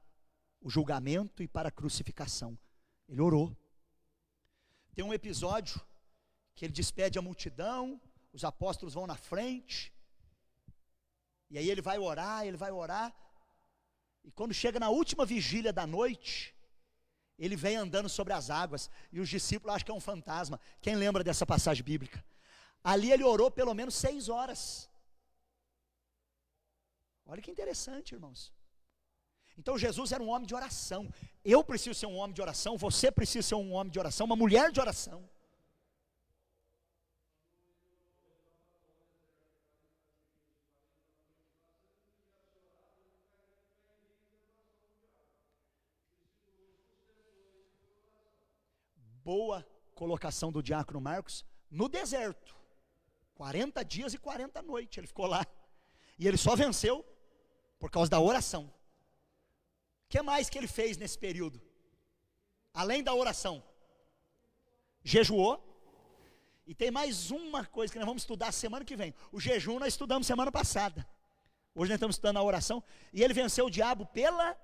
o julgamento e para a crucificação. Ele orou. Tem um episódio que ele despede a multidão, os apóstolos vão na frente, e aí ele vai orar, e quando chega na última vigília da noite, ele vem andando sobre as águas, e os discípulos acham que é um fantasma. Quem lembra dessa passagem bíblica? Ali ele orou pelo menos 6 horas. Olha que interessante, irmãos. Então Jesus era um homem de oração. Eu preciso ser um homem de oração, você precisa ser um homem de oração, uma mulher de oração. Boa colocação do diácono Marcos. No deserto, 40 dias e 40 noites ele ficou lá, e ele só venceu por causa da oração. O que mais que ele fez nesse período? Além da oração, jejuou. E tem mais uma coisa que nós vamos estudar semana que vem. O jejum nós estudamos semana passada. Hoje nós estamos estudando a oração. E ele venceu o diabo pela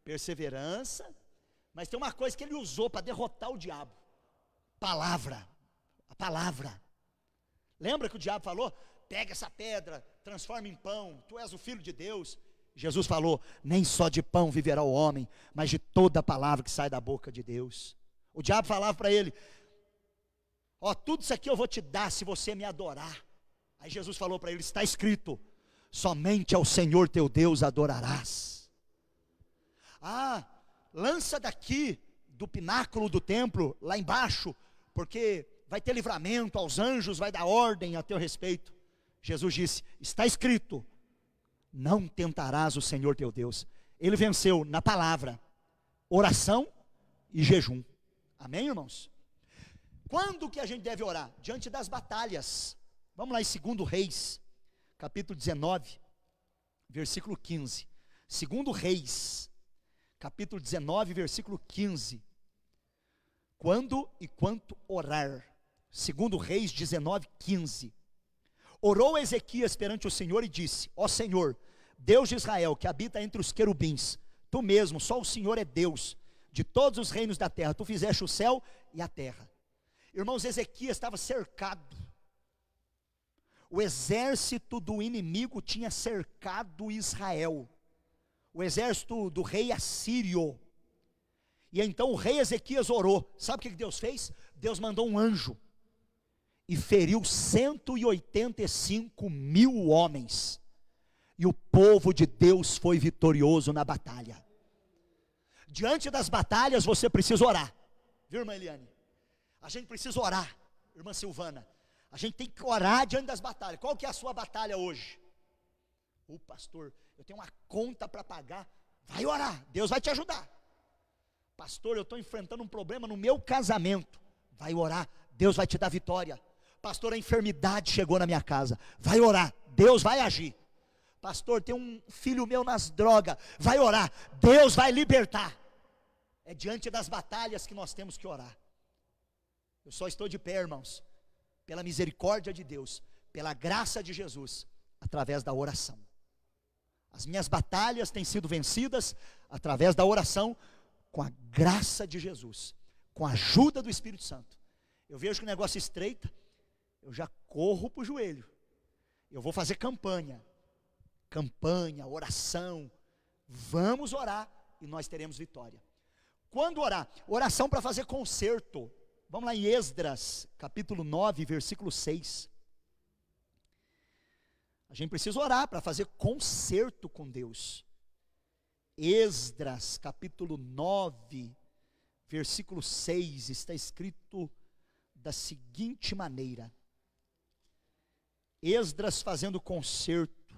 perseverança. Mas tem uma coisa que ele usou para derrotar o diabo: palavra. A palavra. Lembra que o diabo falou: pega essa pedra, transforma em pão, tu és o filho de Deus. Jesus falou: nem só de pão viverá o homem, mas de toda a palavra que sai da boca de Deus. O diabo falava para ele: tudo isso aqui eu vou te dar se você me adorar. Aí Jesus falou para ele: está escrito, somente ao Senhor teu Deus adorarás. Lança daqui do pináculo do templo lá embaixo, porque vai ter livramento, aos anjos vai dar ordem a teu respeito. Jesus disse: está escrito, não tentarás o Senhor teu Deus. Ele venceu na palavra, oração e jejum. Amém, irmãos? Quando que a gente deve orar? Diante das batalhas. Vamos lá em 2 Reis, capítulo 19, versículo 15. 2 Reis, capítulo 19, versículo 15. Quando e quanto orar? 2 Reis 19, 15. Orou Ezequias perante o Senhor e disse: ó Senhor, Deus de Israel, que habita entre os querubins, tu mesmo, só o Senhor é Deus de todos os reinos da terra. Tu fizeste o céu e a terra. Irmãos, Ezequias estava cercado. O exército do inimigo tinha cercado Israel. O exército do rei assírio. E então o rei Ezequias orou. Sabe o que Deus fez? Deus mandou um anjo e feriu 185 mil homens. E o povo de Deus foi vitorioso na batalha. Diante das batalhas você precisa orar. Viu, irmã Eliane? A gente precisa orar, irmã Silvana. A gente tem que orar diante das batalhas. Qual que é a sua batalha hoje? Pastor, eu tenho uma conta para pagar. Vai orar, Deus vai te ajudar. Pastor, eu estou enfrentando um problema no meu casamento. Vai orar, Deus vai te dar vitória. Pastor, a enfermidade chegou na minha casa. Vai orar, Deus vai agir. Pastor, tem um filho meu nas drogas. Vai orar, Deus vai libertar. É diante das batalhas que nós temos que orar. Eu só estou de pé, irmãos, pela misericórdia de Deus, pela graça de Jesus, através da oração. As minhas batalhas têm sido vencidas através da oração, com a graça de Jesus, com a ajuda do Espírito Santo. Eu vejo que o negócio estreita, eu já corro para o joelho. Eu vou fazer campanha, oração. Vamos orar e nós teremos vitória. Quando orar? Oração para fazer concerto. Vamos lá em Esdras, capítulo 9, versículo 6. A gente precisa orar para fazer concerto com Deus. Esdras, capítulo 9, versículo 6, está escrito da seguinte maneira. Esdras fazendo concerto,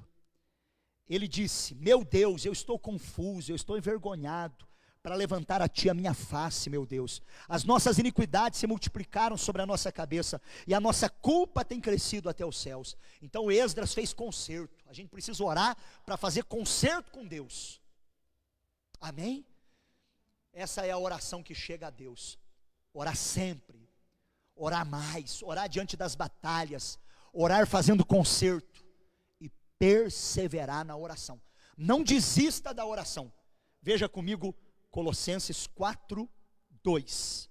ele disse: meu Deus, eu estou confuso, eu estou envergonhado, para levantar a ti a minha face, meu Deus. As nossas iniquidades se multiplicaram sobre a nossa cabeça, e a nossa culpa tem crescido até os céus. Então Esdras fez concerto. A gente precisa orar para fazer concerto com Deus. Amém? Essa é a oração que chega a Deus. Orar sempre, orar mais, orar diante das batalhas, orar fazendo concerto e perseverar na oração. Não desista da oração. Veja comigo Colossenses 4, 2.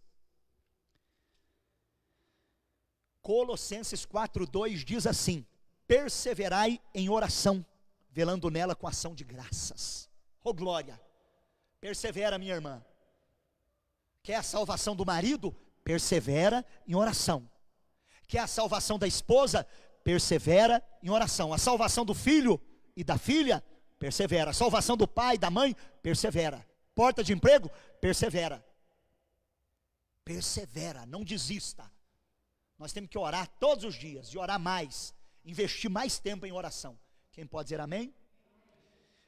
Colossenses 4, 2 diz assim: perseverai em oração, velando nela com ação de graças. Oh glória! Persevera, minha irmã. Quer a salvação do marido? Persevera em oração. Quer a salvação da esposa? Persevera em oração. A salvação do filho e da filha? Persevera. A salvação do pai e da mãe? Persevera. Porta de emprego? Persevera. Persevera, não desista. Nós temos que orar todos os dias, e orar mais, investir mais tempo em oração. Quem pode dizer amém?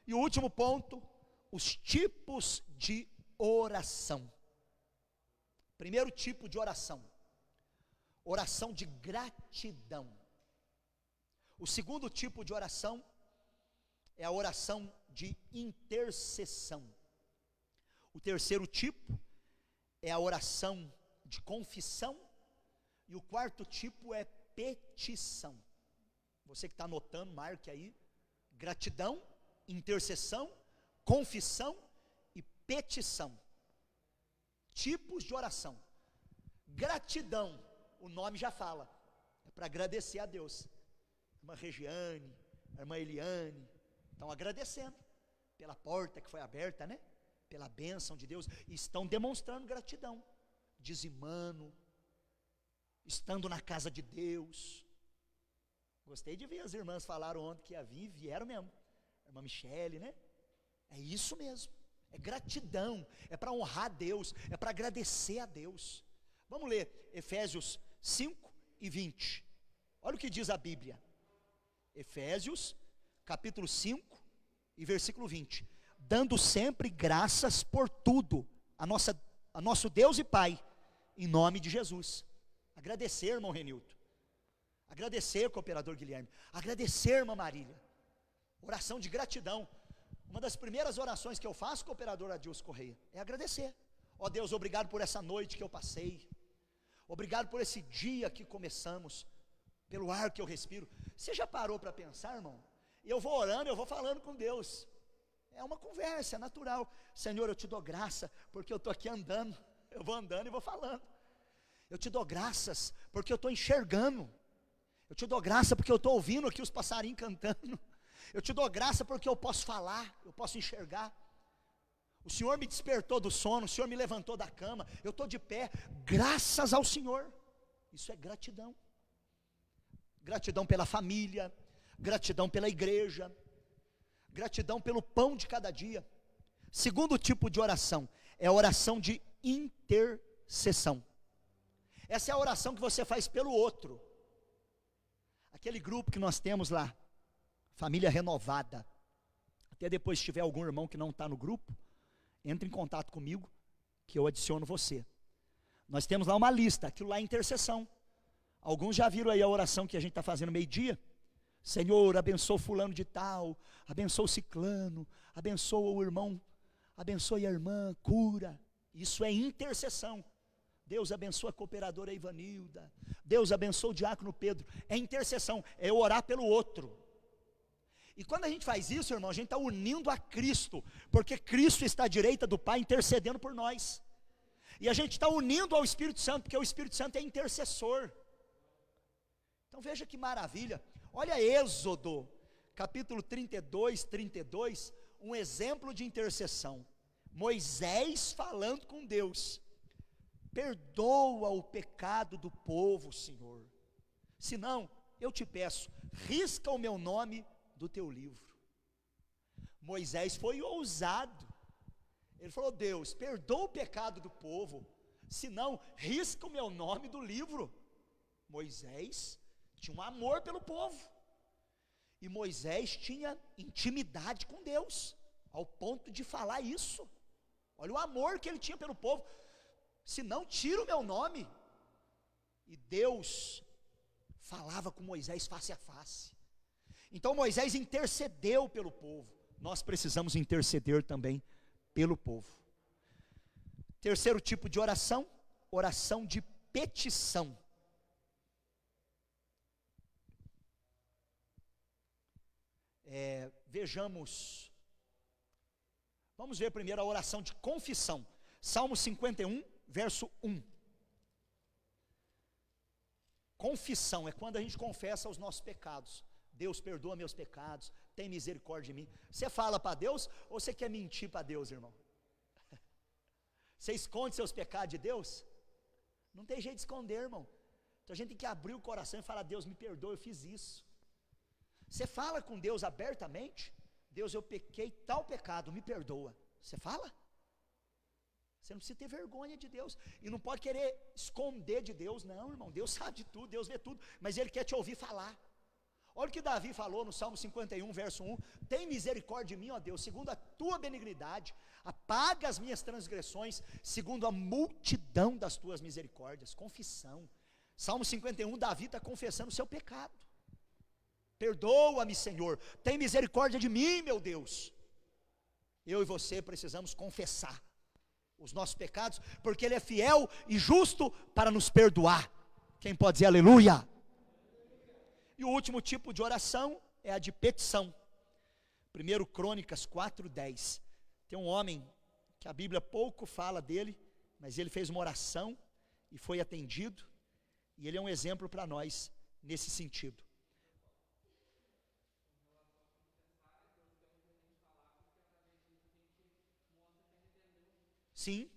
E o último ponto, os tipos de oração. Primeiro tipo de oração, oração de gratidão. O segundo tipo de oração é a oração de intercessão. O terceiro tipo é a oração de confissão. E o quarto tipo é petição. Você que está anotando, marque aí: gratidão, intercessão, confissão e petição. Tipos de oração. Gratidão, o nome já fala, é para agradecer a Deus. A irmã Regiane, a irmã Eliane estão agradecendo pela porta que foi aberta, né? Pela bênção de Deus, e estão demonstrando gratidão, dizimando, estando na casa de Deus. Gostei de ver as irmãs falaram ontem que ia vir, e vieram mesmo. A irmã Michele, né? É isso mesmo, é gratidão, é para honrar a Deus, é para agradecer a Deus. Vamos ler Efésios 5 e 20. Olha o que diz a Bíblia. Efésios capítulo 5 e versículo 20. Dando sempre graças por tudo a nosso Deus e Pai, em nome de Jesus. Agradecer, irmão Renilton. Agradecer, cooperador Guilherme. Agradecer, irmã Marília. Oração de gratidão. Uma das primeiras orações que eu faço, cooperador Adilson Correia, é agradecer. Ó Deus, obrigado por essa noite que eu passei. Obrigado por esse dia que começamos, pelo ar que eu respiro. Você já parou para pensar, irmão? Eu vou orando, eu vou falando com Deus. É uma conversa, é natural. Senhor, eu te dou graça, porque eu estou aqui andando. Eu vou andando e vou falando. Eu te dou graças, porque eu estou enxergando. Eu te dou graça, porque eu estou ouvindo aqui os passarinhos cantando. Eu te dou graça, porque eu posso falar, eu posso enxergar. O Senhor me despertou do sono, o Senhor me levantou da cama. Eu estou de pé, graças ao Senhor. Isso é gratidão. Gratidão pela família, gratidão pela igreja, gratidão pelo pão de cada dia. Segundo tipo de oração é a oração de intercessão. Essa é a oração que você faz pelo outro. Aquele grupo que nós temos lá, Família Renovada. Até depois, se tiver algum irmão que não está no grupo, entre em contato comigo, que eu adiciono você. Nós temos lá uma lista, aquilo lá é intercessão. Alguns já viram aí a oração que a gente está fazendo meio-dia. Senhor, abençoa fulano de tal, abençoa o ciclano, abençoa o irmão, abençoe a irmã, cura. Isso é intercessão. Deus abençoa a cooperadora Ivanilda, Deus abençoa o diácono Pedro. É intercessão, é orar pelo outro. E quando a gente faz isso, irmão, a gente está unindo a Cristo, porque Cristo está à direita do Pai intercedendo por nós. E a gente está unindo ao Espírito Santo, porque o Espírito Santo é intercessor. Então veja que maravilha. Olha Êxodo, capítulo 32, um exemplo de intercessão. Moisés falando com Deus: perdoa o pecado do povo, Senhor, senão eu te peço, risca o meu nome do teu livro. Moisés foi ousado, ele falou: Deus, perdoa o pecado do povo, senão risca o meu nome do livro. Moisés tinha um amor pelo povo, e Moisés tinha intimidade com Deus, ao ponto de falar isso. Olha o amor que ele tinha pelo povo: se não, tira o meu nome. E Deus falava com Moisés face a face. Então Moisés intercedeu pelo povo. Nós precisamos interceder também pelo povo. Terceiro tipo de oração, oração de petição. Vamos ver primeiro a oração de confissão. Salmo 51, verso 1. Confissão é quando a gente confessa os nossos pecados. Deus, perdoa meus pecados, tem misericórdia de mim. Você fala para Deus ou você quer mentir para Deus, irmão? Você esconde seus pecados de Deus? Não tem jeito de esconder, irmão. Então a gente tem que abrir o coração e falar: Deus, me perdoa, eu fiz isso. Você fala com Deus abertamente: Deus, eu pequei tal pecado, me perdoa. Você fala? Você não precisa ter vergonha de Deus, e não pode querer esconder de Deus, não, irmão. Deus sabe de tudo, Deus vê tudo, mas Ele quer te ouvir falar. Olha o que Davi falou no Salmo 51, verso 1: tem misericórdia de mim, ó Deus, segundo a tua benignidade, apaga as minhas transgressões, segundo a multidão das tuas misericórdias. Confissão. Salmo 51, Davi está confessando o seu pecado. Perdoa-me, Senhor, tem misericórdia de mim, meu Deus. Eu e você precisamos confessar os nossos pecados, porque Ele é fiel e justo para nos perdoar. Quem pode dizer aleluia? E o último tipo de oração é a de petição. 1 Crônicas 4:10. Tem um homem que a Bíblia pouco fala dele, mas ele fez uma oração e foi atendido, e ele é um exemplo para nós nesse sentido. Sim,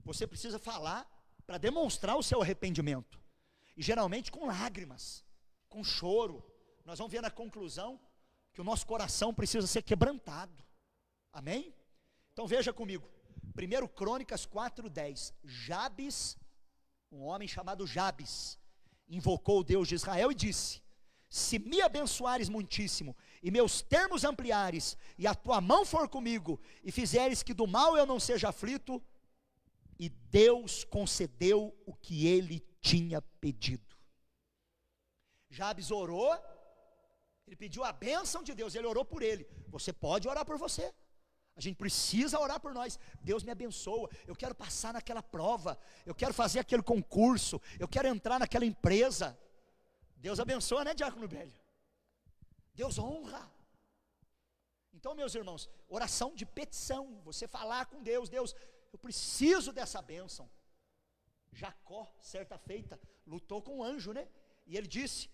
você precisa falar para demonstrar o seu arrependimento, e geralmente com lágrimas, com choro. Nós vamos ver na conclusão que o nosso coração precisa ser quebrantado. Amém? Então veja comigo, 1 Crônicas 4:10. Jabes, um homem chamado Jabes, invocou o Deus de Israel e disse: se me abençoares muitíssimo, e meus termos ampliares, e a tua mão for comigo, e fizeres que do mal eu não seja aflito. E Deus concedeu o que ele tinha pedido. Jabes orou, ele pediu a bênção de Deus, ele orou por ele. Você pode orar por você. A gente precisa orar por nós. Deus me abençoa, eu quero passar naquela prova, eu quero fazer aquele concurso, eu quero entrar naquela empresa. Deus abençoa, né, diácono Bélio? Deus honra. Então, meus irmãos, oração de petição, você falar com Deus: Deus, eu preciso dessa bênção. Jacó, certa feita, lutou com um anjo, né? E ele disse: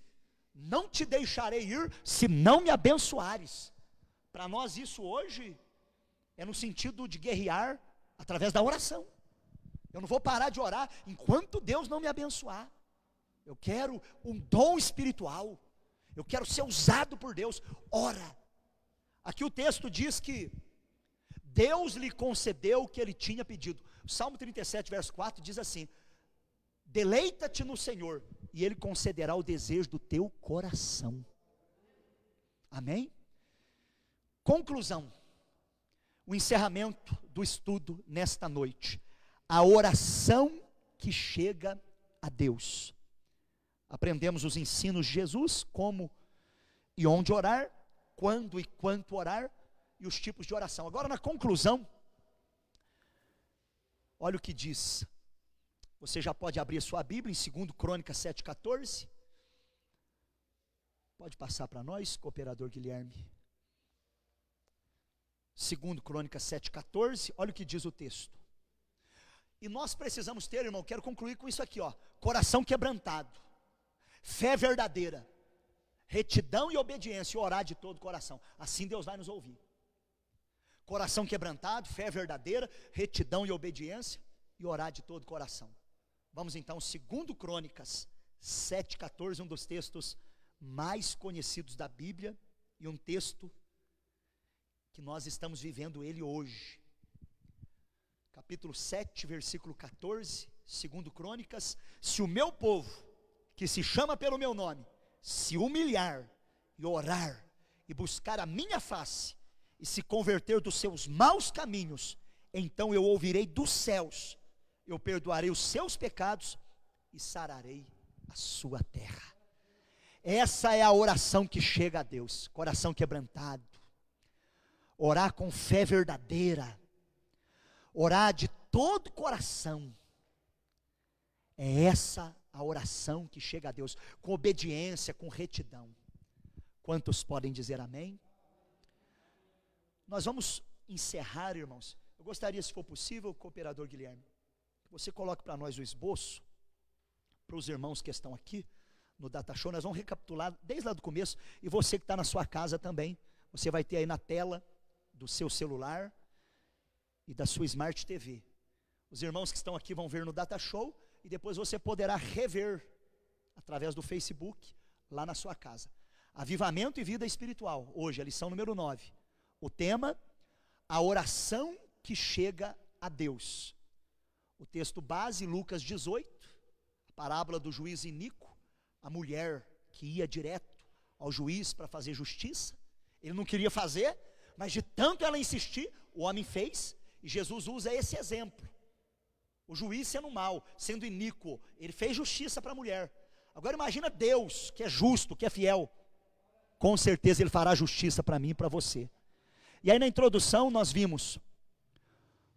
não te deixarei ir se não me abençoares. Para nós isso hoje é no sentido de guerrear através da oração. Eu não vou parar de orar enquanto Deus não me abençoar. Eu quero um dom espiritual, eu quero ser usado por Deus. Ora. Aqui o texto diz que Deus lhe concedeu o que ele tinha pedido. O Salmo 37, verso 4 diz assim: deleita-te no Senhor, e Ele concederá o desejo do teu coração. Amém? Conclusão, o encerramento do estudo nesta noite. A oração que chega a Deus. Aprendemos os ensinos de Jesus, como e onde orar, quando e quanto orar, e os tipos de oração. Agora, na conclusão, Olha o que diz. Você já pode abrir a sua Bíblia em 2 Crônicas 7,14. Pode passar para nós, cooperador Guilherme. 2 Crônicas 7,14. Olha o que diz o texto. E nós precisamos ter, irmão, quero concluir com isso aqui, ó. Coração quebrantado, fé verdadeira, retidão e obediência, e orar de todo o coração. Assim Deus vai nos ouvir. Coração quebrantado, fé verdadeira, retidão e obediência, e orar de todo o coração. Vamos então, 2 Crônicas 7,14, um dos textos mais conhecidos da Bíblia, e um texto que nós estamos vivendo ele hoje. Capítulo 7, versículo 14, 2 Crônicas: se o meu povo, que se chama pelo meu nome, se humilhar e orar e buscar a minha face e se converter dos seus maus caminhos, então eu ouvirei dos céus, eu perdoarei os seus pecados e sararei a sua terra. Essa é a oração que chega a Deus, coração quebrantado, orar com fé verdadeira, orar de todo o coração. É essa a oração que chega a Deus, com obediência, com retidão. Quantos podem dizer amém? Nós vamos encerrar, irmãos. Eu gostaria, se for possível, cooperador Guilherme, que você coloque para nós o esboço, para os irmãos que estão aqui no Data Show. Nós vamos recapitular desde lá do começo, e você que está na sua casa também, você vai ter aí na tela do seu celular e da sua Smart TV. Os irmãos que estão aqui vão ver no Data Show, e depois você poderá rever através do Facebook, lá na sua casa. Avivamento e vida espiritual. Hoje, a lição número 9. O tema, a oração que chega a Deus. O texto base, Lucas 18, a parábola do juiz iníquo, a mulher que ia direto ao juiz para fazer justiça. Ele não queria fazer, mas de tanto ela insistir, o homem fez, e Jesus usa esse exemplo. O juiz sendo mau, sendo iníquo, ele fez justiça para a mulher. Agora imagina Deus, que é justo, que é fiel. Com certeza ele fará justiça para mim e para você. E aí na introdução nós vimos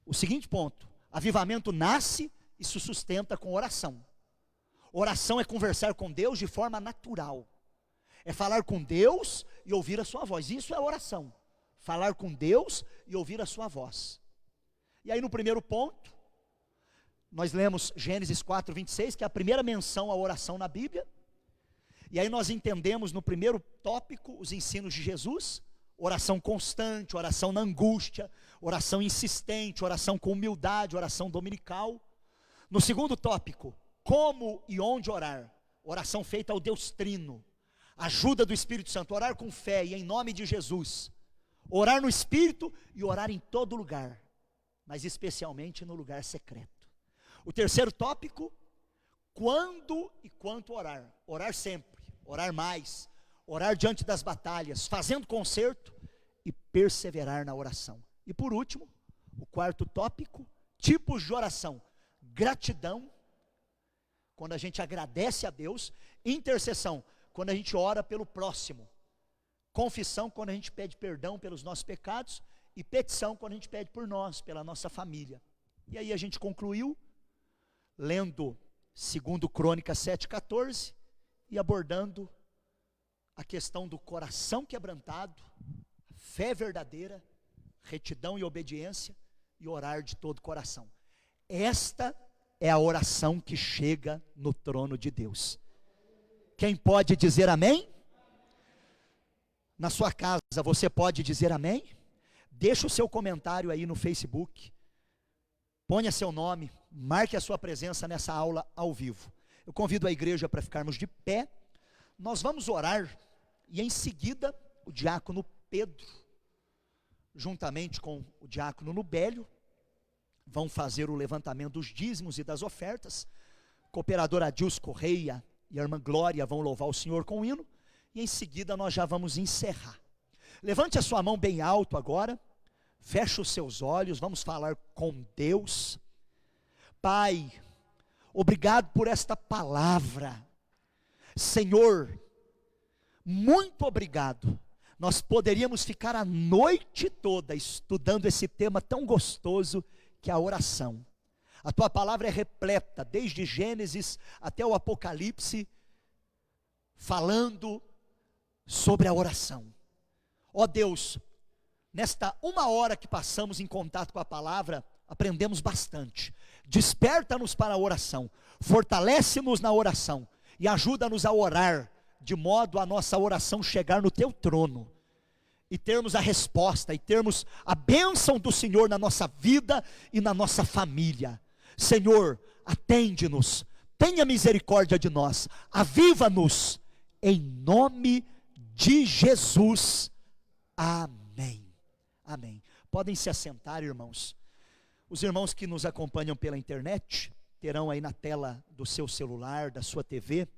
o seguinte ponto: avivamento nasce e se sustenta com oração. Oração é conversar com Deus de forma natural. É falar com Deus e ouvir a sua voz. Isso é oração. Falar com Deus e ouvir a sua voz. E aí no primeiro ponto, nós lemos Gênesis 4, 26, que é a primeira menção à oração na Bíblia. E aí nós entendemos no primeiro tópico os ensinos de Jesus: oração constante, oração na angústia, oração insistente, oração com humildade, oração dominical. No segundo tópico, como e onde orar, oração feita ao Deus Trino, ajuda do Espírito Santo, orar com fé e em nome de Jesus, orar no Espírito e orar em todo lugar, mas especialmente no lugar secreto. O terceiro tópico, quando e quanto orar. Orar sempre, orar mais, orar diante das batalhas, fazendo concerto e perseverar na oração. E por último, o quarto tópico, tipos de oração. Gratidão, quando a gente agradece a Deus. Intercessão, quando a gente ora pelo próximo. Confissão, quando a gente pede perdão pelos nossos pecados. E petição, quando a gente pede por nós, pela nossa família. E aí a gente concluiu lendo 2 Crônicas 7,14 e abordando a questão do coração quebrantado, fé verdadeira, retidão e obediência, e orar de todo o coração. Esta é a oração que chega no trono de Deus. Quem pode dizer amém? Na sua casa você pode dizer amém? Deixa o seu comentário aí no Facebook, ponha seu nome, marque a sua presença nessa aula ao vivo. Eu convido a igreja para ficarmos de pé. Nós vamos orar, e em seguida o diácono Pedro, juntamente com o diácono Nubélio, vão fazer o levantamento dos dízimos e das ofertas. Cooperadora Adilson Correia e a irmã Glória vão louvar o Senhor com o hino, e em seguida nós já vamos encerrar. Levante a sua mão bem alto agora, feche os seus olhos, vamos falar com Deus. Pai, obrigado por esta palavra. Senhor, muito obrigado. Nós poderíamos ficar a noite toda estudando esse tema tão gostoso que é a oração. A tua palavra é repleta, desde Gênesis até o Apocalipse, falando sobre a oração. Ó Deus, nesta 1 hora que passamos em contato com a palavra, aprendemos bastante. Desperta-nos para a oração, fortalece-nos na oração e ajuda-nos a orar, de modo a nossa oração chegar no teu trono e termos a resposta, e termos a bênção do Senhor na nossa vida e na nossa família. Senhor, atende-nos, tenha misericórdia de nós, aviva-nos, em nome de Jesus, amém, amém. Podem se assentar, irmãos. Os irmãos que nos acompanham pela internet, terão aí na tela do seu celular, da sua TV,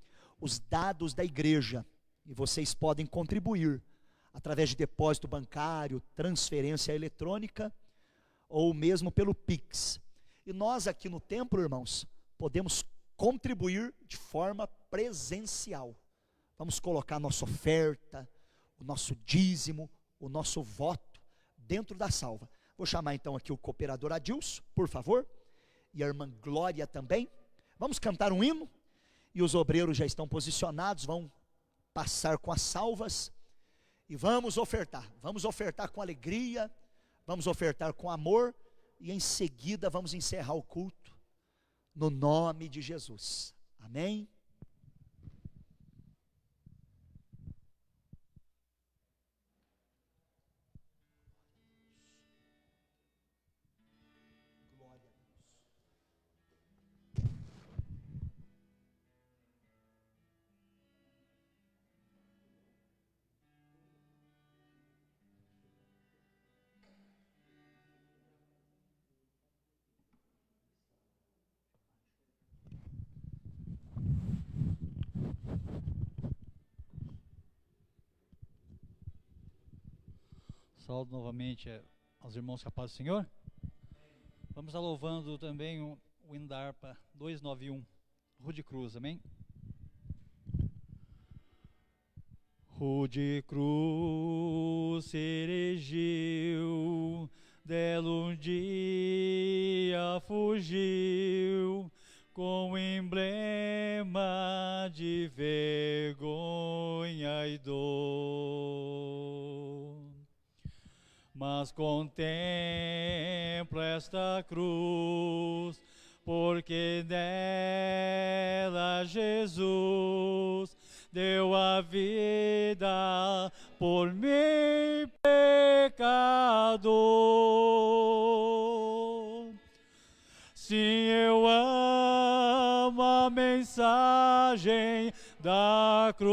os dados da igreja, e vocês podem contribuir, através de depósito bancário, transferência eletrônica, ou mesmo pelo Pix. E nós aqui no templo, irmãos, podemos contribuir de forma presencial. Vamos colocar nossa oferta, o nosso dízimo, o nosso voto dentro da salva. Vou chamar então aqui o cooperador Adilson, por favor, e a irmã Glória também. Vamos cantar um hino, e os obreiros já estão posicionados, vão passar com as salvas, e vamos ofertar com alegria, vamos ofertar com amor, e em seguida vamos encerrar o culto, no nome de Jesus, amém? Saúdo novamente aos irmãos que a paz do Senhor. Vamos estar louvando também o hino da harpa 291, Rude Cruz, amém? Rude cruz se erigiu, dela um dia fugiu, com emblema de vergonha e dor. Mas contempla esta cruz, porque nela Jesus deu a vida por mim, pecador. Sim, eu amo a mensagem da cruz,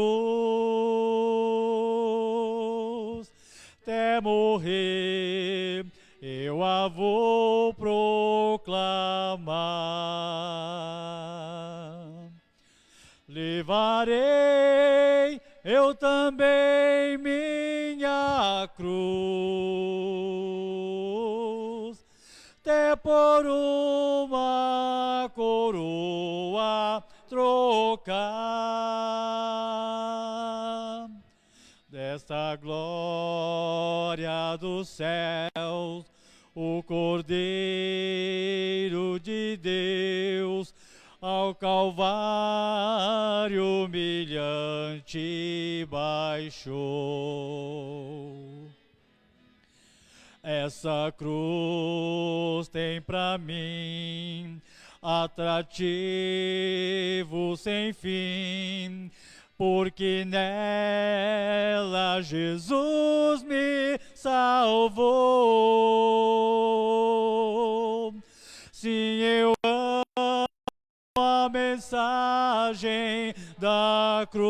até morrer eu a vou proclamar. Levarei eu também minha cruz, até por uma coroa trocar. Desta glória dos céus, o Cordeiro de Deus ao Calvário humilhante baixou. Essa cruz tem pra mim atrativo sem fim, porque nela Jesus me salvou. Sim, eu amo a mensagem da cruz,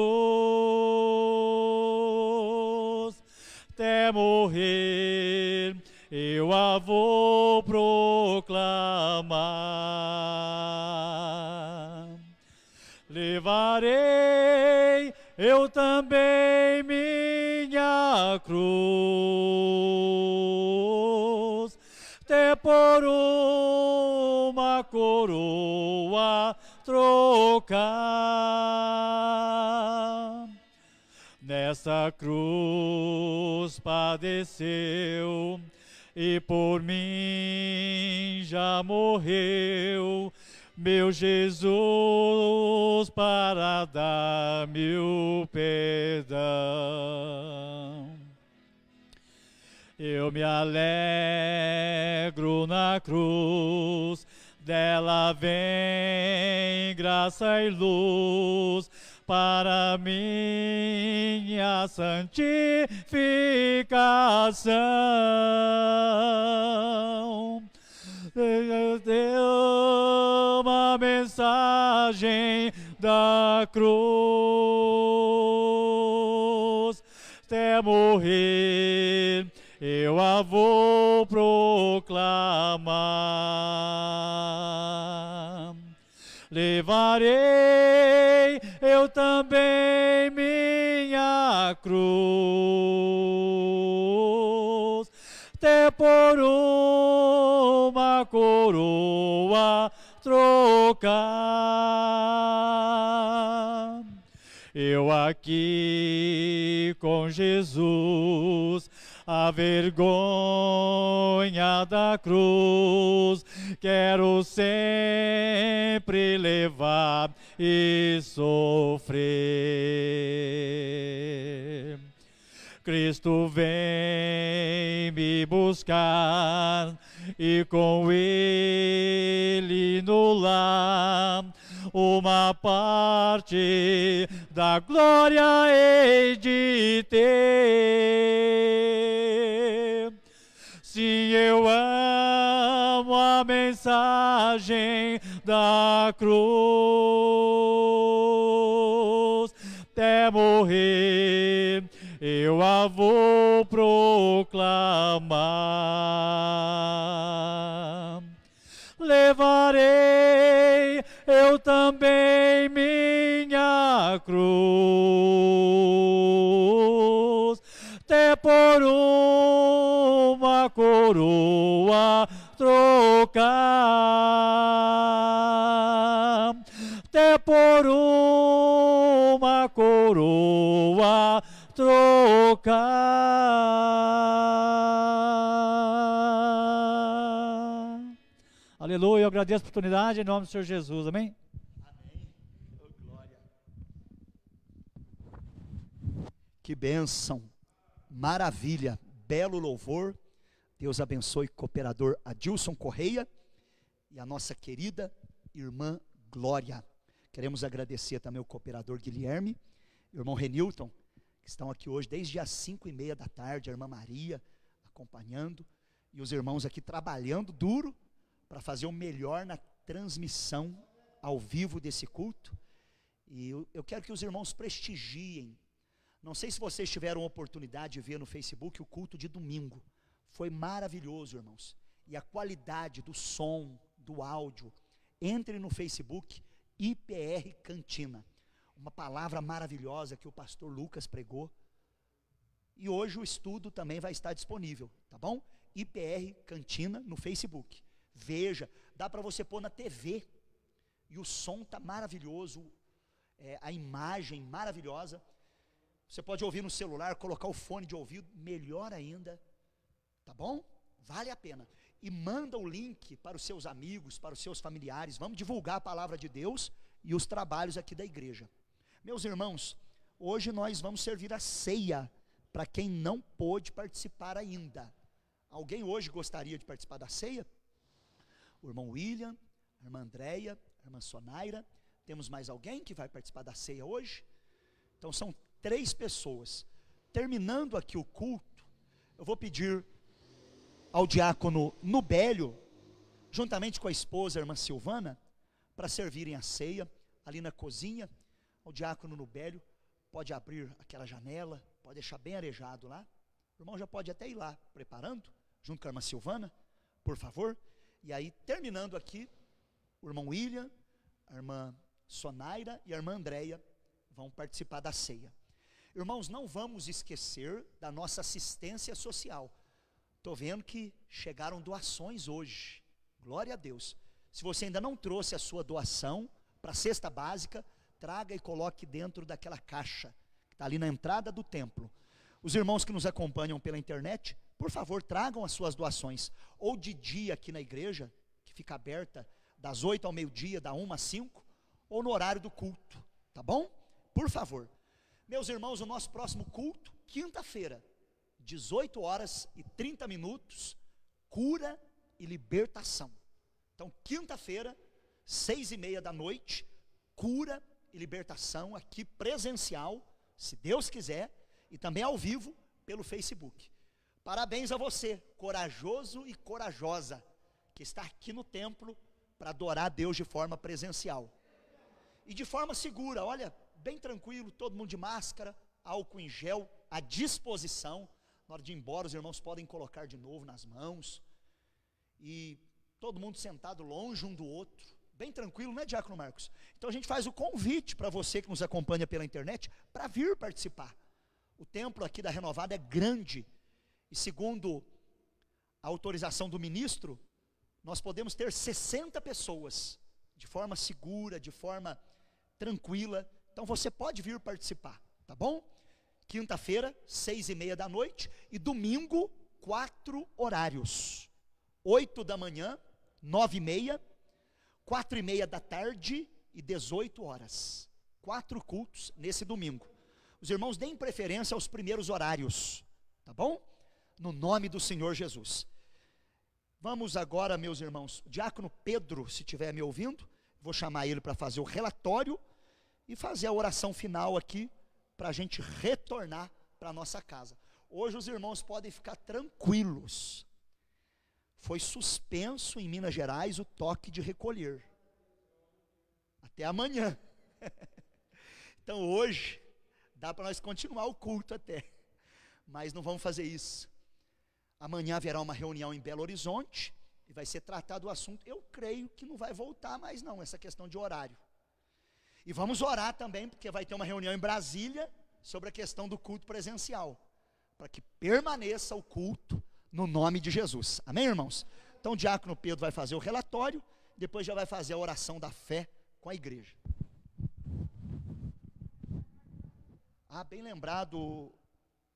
até morrer eu a vou proclamar. Levarei eu também minha cruz, até por uma coroa trocar. Nessa cruz padeceu e por mim já morreu, meu Jesus, para dar-me o perdão. Eu me alegro na cruz, dela vem graça e luz para minha santificação. Deu uma mensagem da cruz, até morrer eu a vou proclamar. Levarei eu também minha cruz, até por uma coroa trocar. Eu aqui com Jesus, a vergonha da cruz, quero sempre levar e sofrer. Cristo vem me buscar e com Ele no lar uma parte da glória hei de ter. Sim, eu amo a mensagem da cruz, até morrer eu a vou proclamar. Levarei eu também minha cruz, até por uma coroa trocar, até por uma coroa trocar. Aleluia, eu agradeço a oportunidade em nome do Senhor Jesus, amém? Amém. Oh, glória. Que bênção, maravilha, belo louvor. Deus abençoe o cooperador Adilson Correia e a nossa querida irmã Glória. Queremos agradecer também o cooperador Guilherme, o irmão Renilton, que estão aqui hoje desde as 5:30 da tarde, a irmã Maria acompanhando, e os irmãos aqui trabalhando duro para fazer o melhor na transmissão ao vivo desse culto. E eu quero que os irmãos prestigiem. Não sei se vocês tiveram a oportunidade de ver no Facebook o culto de domingo. Foi maravilhoso, irmãos. E a qualidade do som, do áudio. Entre no Facebook, IPR Cantina. Uma palavra maravilhosa que o pastor Lucas pregou. E hoje o estudo também vai estar disponível, tá bom? IPR Cantina no Facebook. Veja, dá para você pôr na TV. E o som está maravilhoso. A imagem maravilhosa. Você pode ouvir no celular, colocar o fone de ouvido, melhor ainda. Tá bom? Vale a pena. E manda o link para os seus amigos, para os seus familiares. Vamos divulgar a palavra de Deus e os trabalhos aqui da igreja. Meus irmãos, hoje nós vamos servir a ceia para quem não pôde participar ainda. Alguém hoje gostaria de participar da ceia? O irmão William, a irmã Andréia, a irmã Sonaira. Temos mais alguém que vai participar da ceia hoje? Então são 3 pessoas. Terminando aqui o culto, eu vou pedir ao diácono Nubélio, juntamente com a esposa, a irmã Silvana, para servirem a ceia, ali na cozinha. O diácono Nubélio pode abrir aquela janela, pode deixar bem arejado lá. O irmão já pode até ir lá preparando, junto com a irmã Silvana, por favor. E aí, terminando aqui, o irmão William, a irmã Sonaira e a irmã Andréia vão participar da ceia. Irmãos, não vamos esquecer da nossa assistência social. Estou vendo que chegaram doações hoje, glória a Deus. Se você ainda não trouxe a sua doação para a cesta básica, traga e coloque dentro daquela caixa, que está ali na entrada do templo. Os irmãos que nos acompanham pela internet, por favor, tragam as suas doações, ou de dia aqui na igreja, que fica aberta das 8 ao meio-dia, da 1 às 5, ou no horário do culto, tá bom? Por favor. Meus irmãos, o nosso próximo culto, quinta-feira, 18 horas e 30 minutos, cura e libertação. Então, quinta-feira, 6:30 da noite, cura e libertação, aqui presencial, se Deus quiser, e também ao vivo, pelo Facebook. Parabéns a você, corajoso e corajosa, que está aqui no templo, para adorar a Deus de forma presencial. E de forma segura, olha, bem tranquilo, todo mundo de máscara, álcool em gel, à disposição. Na hora de ir embora, os irmãos podem colocar de novo nas mãos. E todo mundo sentado longe um do outro, bem tranquilo, né, Diácono Marcos? Então a gente faz o convite para você que nos acompanha pela internet, para vir participar. O templo aqui da Renovada é grande, e segundo a autorização do ministro, nós podemos ter 60 pessoas, de forma segura, de forma tranquila. Então você pode vir participar, tá bom? Quinta-feira, 6:30 da noite, e domingo, 4 horários, 8 da manhã, 9:30, 4:30 da tarde e 18 horas, 4 cultos nesse domingo. Os irmãos deem preferência aos primeiros horários, tá bom? No nome do Senhor Jesus. Vamos agora, meus irmãos, o diácono Pedro, se estiver me ouvindo, vou chamar ele para fazer o relatório e fazer a oração final aqui, para a gente retornar para a nossa casa. Hoje os irmãos podem ficar tranquilos, foi suspenso em Minas Gerais o toque de recolher, até amanhã. Então hoje, dá para nós continuar o culto até, mas não vamos fazer isso. Amanhã haverá uma reunião em Belo Horizonte, e vai ser tratado o assunto. Eu creio que não vai voltar mais não, essa questão de horário. E vamos orar também, porque vai ter uma reunião em Brasília, sobre a questão do culto presencial, para que permaneça o culto, no nome de Jesus, amém, irmãos? Então o diácono Pedro vai fazer o relatório, depois já vai fazer a oração da fé com a igreja. Bem lembrado,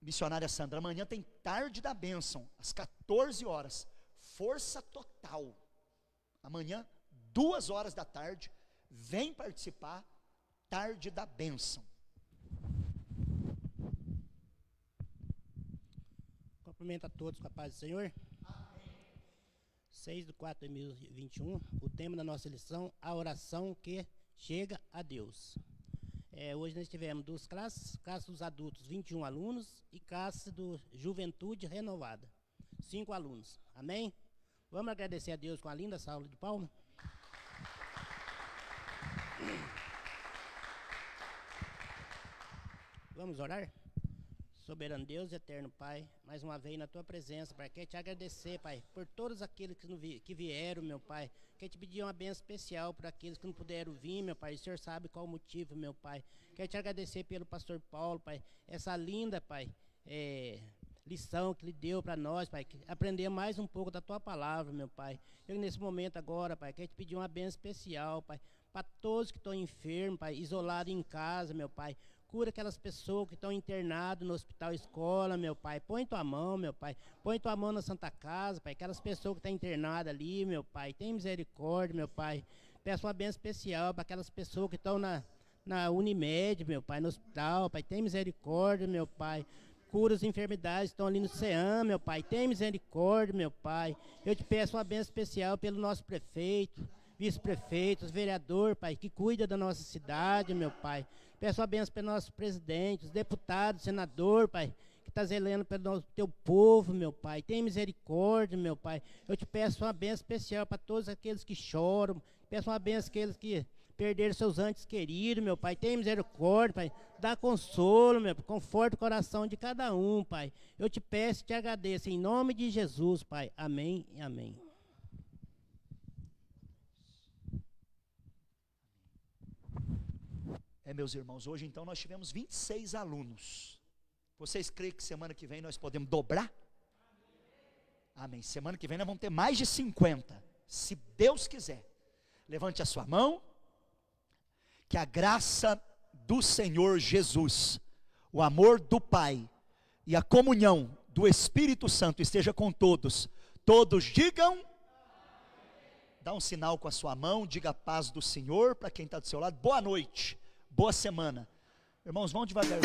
missionária Sandra, amanhã tem tarde da bênção, às 14 horas, força total. Amanhã, 2 horas da tarde, vem participar, tarde da bênção. Cumprimento a todos com a paz do Senhor. Amém. 6/4/2021, o tema da nossa lição, a oração que chega a Deus. Hoje nós tivemos 2 classes, classe dos adultos, 21 alunos, e classe do Juventude Renovada, 5 alunos, amém? Vamos agradecer a Deus com a linda salva de palmas? Vamos orar? Soberano Deus, eterno Pai, mais uma vez na Tua presença, Pai, quero te agradecer, Pai, por todos aqueles que vieram, meu Pai, quero te pedir uma bênção especial por aqueles que não puderam vir, meu Pai, o Senhor sabe qual o motivo, meu Pai, quero te agradecer pelo pastor Paulo, Pai, essa linda, Pai, lição que Ele deu para nós, Pai, aprender mais um pouco da Tua palavra, meu Pai, eu nesse momento agora, Pai, quero te pedir uma bênção especial, Pai, para todos que estão enfermos, Pai, isolados em casa, meu Pai, cura aquelas pessoas que estão internadas no hospital escola, meu Pai. Põe tua mão, meu Pai. Põe tua mão na Santa Casa, Pai. Aquelas pessoas que estão internadas ali, meu Pai. Tem misericórdia, meu Pai. Peço uma bênção especial para aquelas pessoas que estão na Unimed, meu Pai, no hospital, Pai. Tem misericórdia, meu Pai. Cura as enfermidades que estão ali no CEAM, meu Pai. Tem misericórdia, meu Pai. Eu te peço uma bênção especial pelo nosso prefeito, vice-prefeitos, vereador, Pai, que cuida da nossa cidade, meu Pai. Peço a bênção pelos nossos presidentes, deputados, senador, Pai, que está zelando pelo teu povo, meu Pai. Tem misericórdia, meu Pai. Eu te peço uma bênção especial para todos aqueles que choram. Peço uma bênção àqueles que perderam seus antes queridos, meu Pai. Tem misericórdia, Pai. Dá consolo, meu Pai. Conforta o coração de cada um, Pai. Eu te peço e te agradeço. Em nome de Jesus, Pai. Amém e amém. Meus irmãos, hoje então nós tivemos 26 alunos. Vocês creem que semana que vem nós podemos dobrar? Amém. Semana que vem nós vamos ter mais de 50, se Deus quiser. Levante a sua mão. Que a graça do Senhor Jesus, o amor do Pai e a comunhão do Espírito Santo esteja com todos. Todos digam. Dá um sinal com a sua mão, diga a paz do Senhor para quem está do seu lado. Boa noite, boa semana. Irmãos, vão devagar.